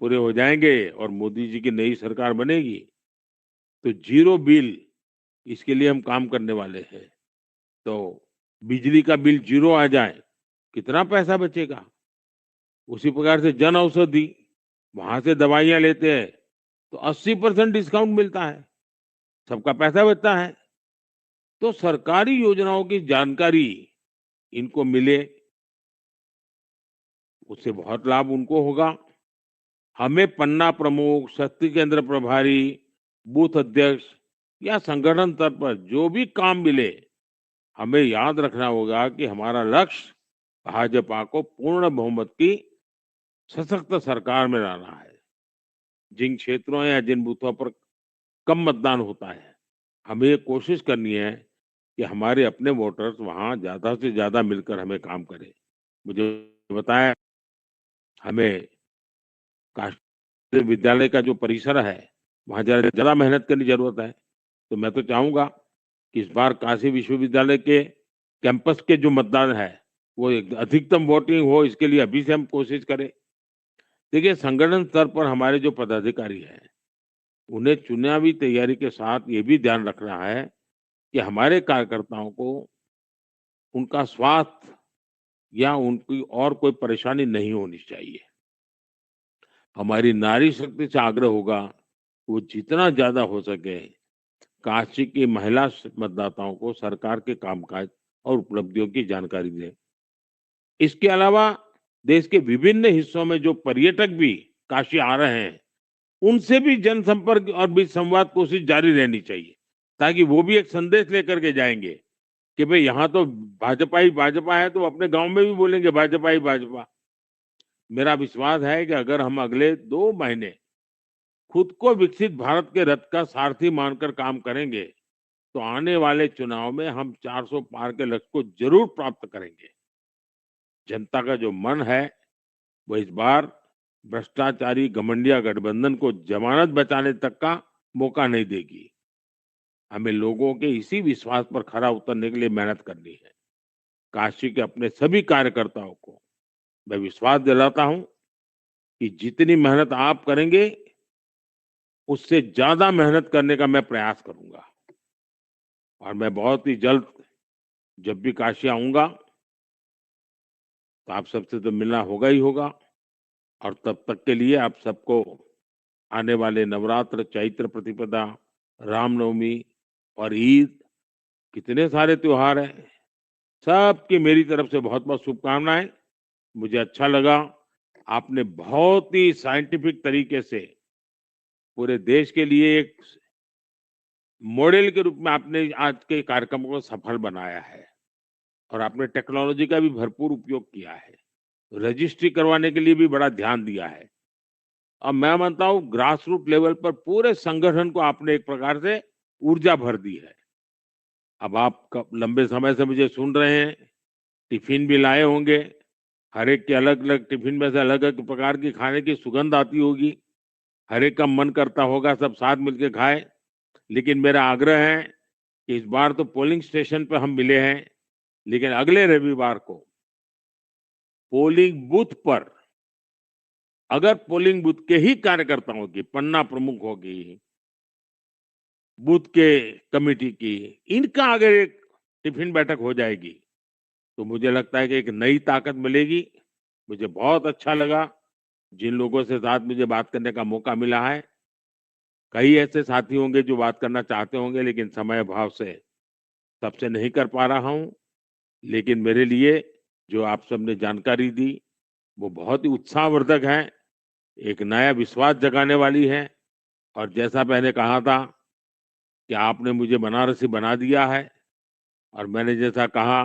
पूरे हो जाएंगे और मोदी जी की नई सरकार बनेगी तो 0 बिल, इसके लिए हम काम करने वाले हैं। तो बिजली का बिल 0 आ जाए, कितना पैसा बचेगा। उसी प्रकार से जन औषधि, वहां से दवाइयां लेते हैं तो 80% डिस्काउंट मिलता है, सबका पैसा बचता है। तो सरकारी योजनाओं की जानकारी इनको मिले, उससे बहुत लाभ उनको होगा। हमें पन्ना प्रमुख, शक्ति केंद्र प्रभारी, बूथ अध्यक्ष या संगठन स्तर पर जो भी काम मिले, हमें याद रखना होगा कि हमारा लक्ष्य भाजपा को पूर्ण बहुमत की सशक्त सरकार में लाना है। जिन क्षेत्रों या जिन बूथों पर कम मतदान होता है, हमें ये कोशिश करनी है कि हमारे अपने वोटर्स वहां ज्यादा से ज्यादा मिलकर हमें काम करें। मुझे बताया, हमें काशी विद्यालय का जो परिसर है वहां ज्यादा मेहनत करने की जरूरत है। तो मैं तो चाहूंगा कि इस बार काशी विश्वविद्यालय के कैंपस के जो मतदान है वो अधिकतम वोटिंग हो, इसके लिए अभी से हम कोशिश करें। देखिए, संगठन स्तर पर हमारे जो पदाधिकारी हैं उन्हें चुनावी तैयारी के साथ ये भी ध्यान रखना है कि हमारे कार्यकर्ताओं को उनका स्वास्थ्य या उनकी और कोई परेशानी नहीं होनी चाहिए। हमारी नारी शक्ति से आग्रह होगा, वो जितना ज्यादा हो सके काशी की महिला मतदाताओं को सरकार के कामकाज और उपलब्धियों की जानकारी दें। इसके अलावा देश के विभिन्न हिस्सों में जो पर्यटक भी काशी आ रहे हैं, उनसे भी जनसंपर्क और भी संवाद कोशिश जारी रहनी चाहिए, ताकि वो भी एक संदेश लेकर के जाएंगे कि भाई यहाँ तो भाजपा ही भाजपा है, तो अपने गांव में भी बोलेंगे भाजपा ही भाजपा। मेरा विश्वास है कि अगर हम अगले 2 महीने खुद को विकसित भारत के रथ का सारथी मानकर काम करेंगे, तो आने वाले चुनाव में हम 400 पार के लक्ष्य को जरूर प्राप्त करेंगे। जनता का जो मन है, वो इस बार भ्रष्टाचारी घमंडिया गठबंधन को जमानत बचाने तक का मौका नहीं देगी। हमें लोगों के इसी विश्वास पर खरा उतरने के लिए मेहनत करनी है। काशी के अपने सभी कार्यकर्ताओं को मैं विश्वास दिलाता हूं कि जितनी मेहनत आप करेंगे, उससे ज्यादा मेहनत करने का मैं प्रयास करूंगा। और मैं बहुत ही जल्द जब भी काशी आऊंगा, तो आप सबसे तो मिलना होगा ही होगा। और तब तक के लिए आप सबको आने वाले नवरात्र, चैत्र प्रतिपदा, रामनवमी और ईद, कितने सारे त्योहार हैं, सबकी मेरी तरफ से बहुत बहुत शुभकामनाएं। मुझे अच्छा लगा, आपने बहुत ही साइंटिफिक तरीके से पूरे देश के लिए एक मॉडल के रूप में आपने आज के कार्यक्रम को सफल बनाया है। और आपने टेक्नोलॉजी का भी भरपूर उपयोग किया है, रजिस्ट्री करवाने के लिए भी बड़ा ध्यान दिया है। और मैं मानता हूँ ग्रास रूट लेवल पर पूरे संगठन को आपने एक प्रकार से ऊर्जा भर दी है। अब आप लंबे समय से मुझे सुन रहे हैं, टिफिन भी लाए होंगे, हर एक के अलग अलग टिफिन में से अलग अलग प्रकार की खाने की सुगंध आती होगी, हर एक का मन करता होगा सब साथ मिलकर खाए। लेकिन मेरा आग्रह है कि इस बार तो पोलिंग स्टेशन पर हम मिले हैं, लेकिन अगले रविवार को पोलिंग बूथ पर, अगर पोलिंग बूथ के ही कार्यकर्ताओं की, पन्ना प्रमुख होगी, बूथ के कमेटी की, इनका अगर एक टिफिन बैठक हो जाएगी, तो मुझे लगता है कि एक नई ताकत मिलेगी। मुझे बहुत अच्छा लगा जिन लोगों से साथ मुझे बात करने का मौका मिला है। कई ऐसे साथी होंगे जो बात करना चाहते होंगे, लेकिन समय अभाव से सबसे नहीं कर पा रहा हूं। लेकिन मेरे लिए जो आप सबने जानकारी दी, वो बहुत ही उत्साहवर्धक है, एक नया विश्वास जगाने वाली है। और जैसा मैंने कहा था कि आपने मुझे बनारसी बना दिया है, और मैंने जैसा कहा,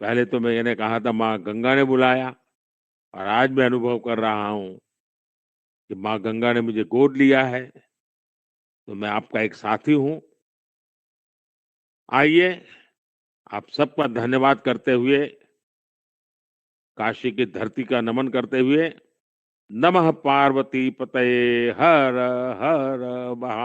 पहले तो मैंने कहा था माँ गंगा ने बुलाया, और आज मैं अनुभव कर रहा हूँ कि माँ गंगा ने मुझे गोद लिया है। तो मैं आपका एक साथी हूँ। आइए, आप सबका धन्यवाद करते हुए, काशी की धरती का नमन करते हुए, नमः पार्वती पतये हर हर महा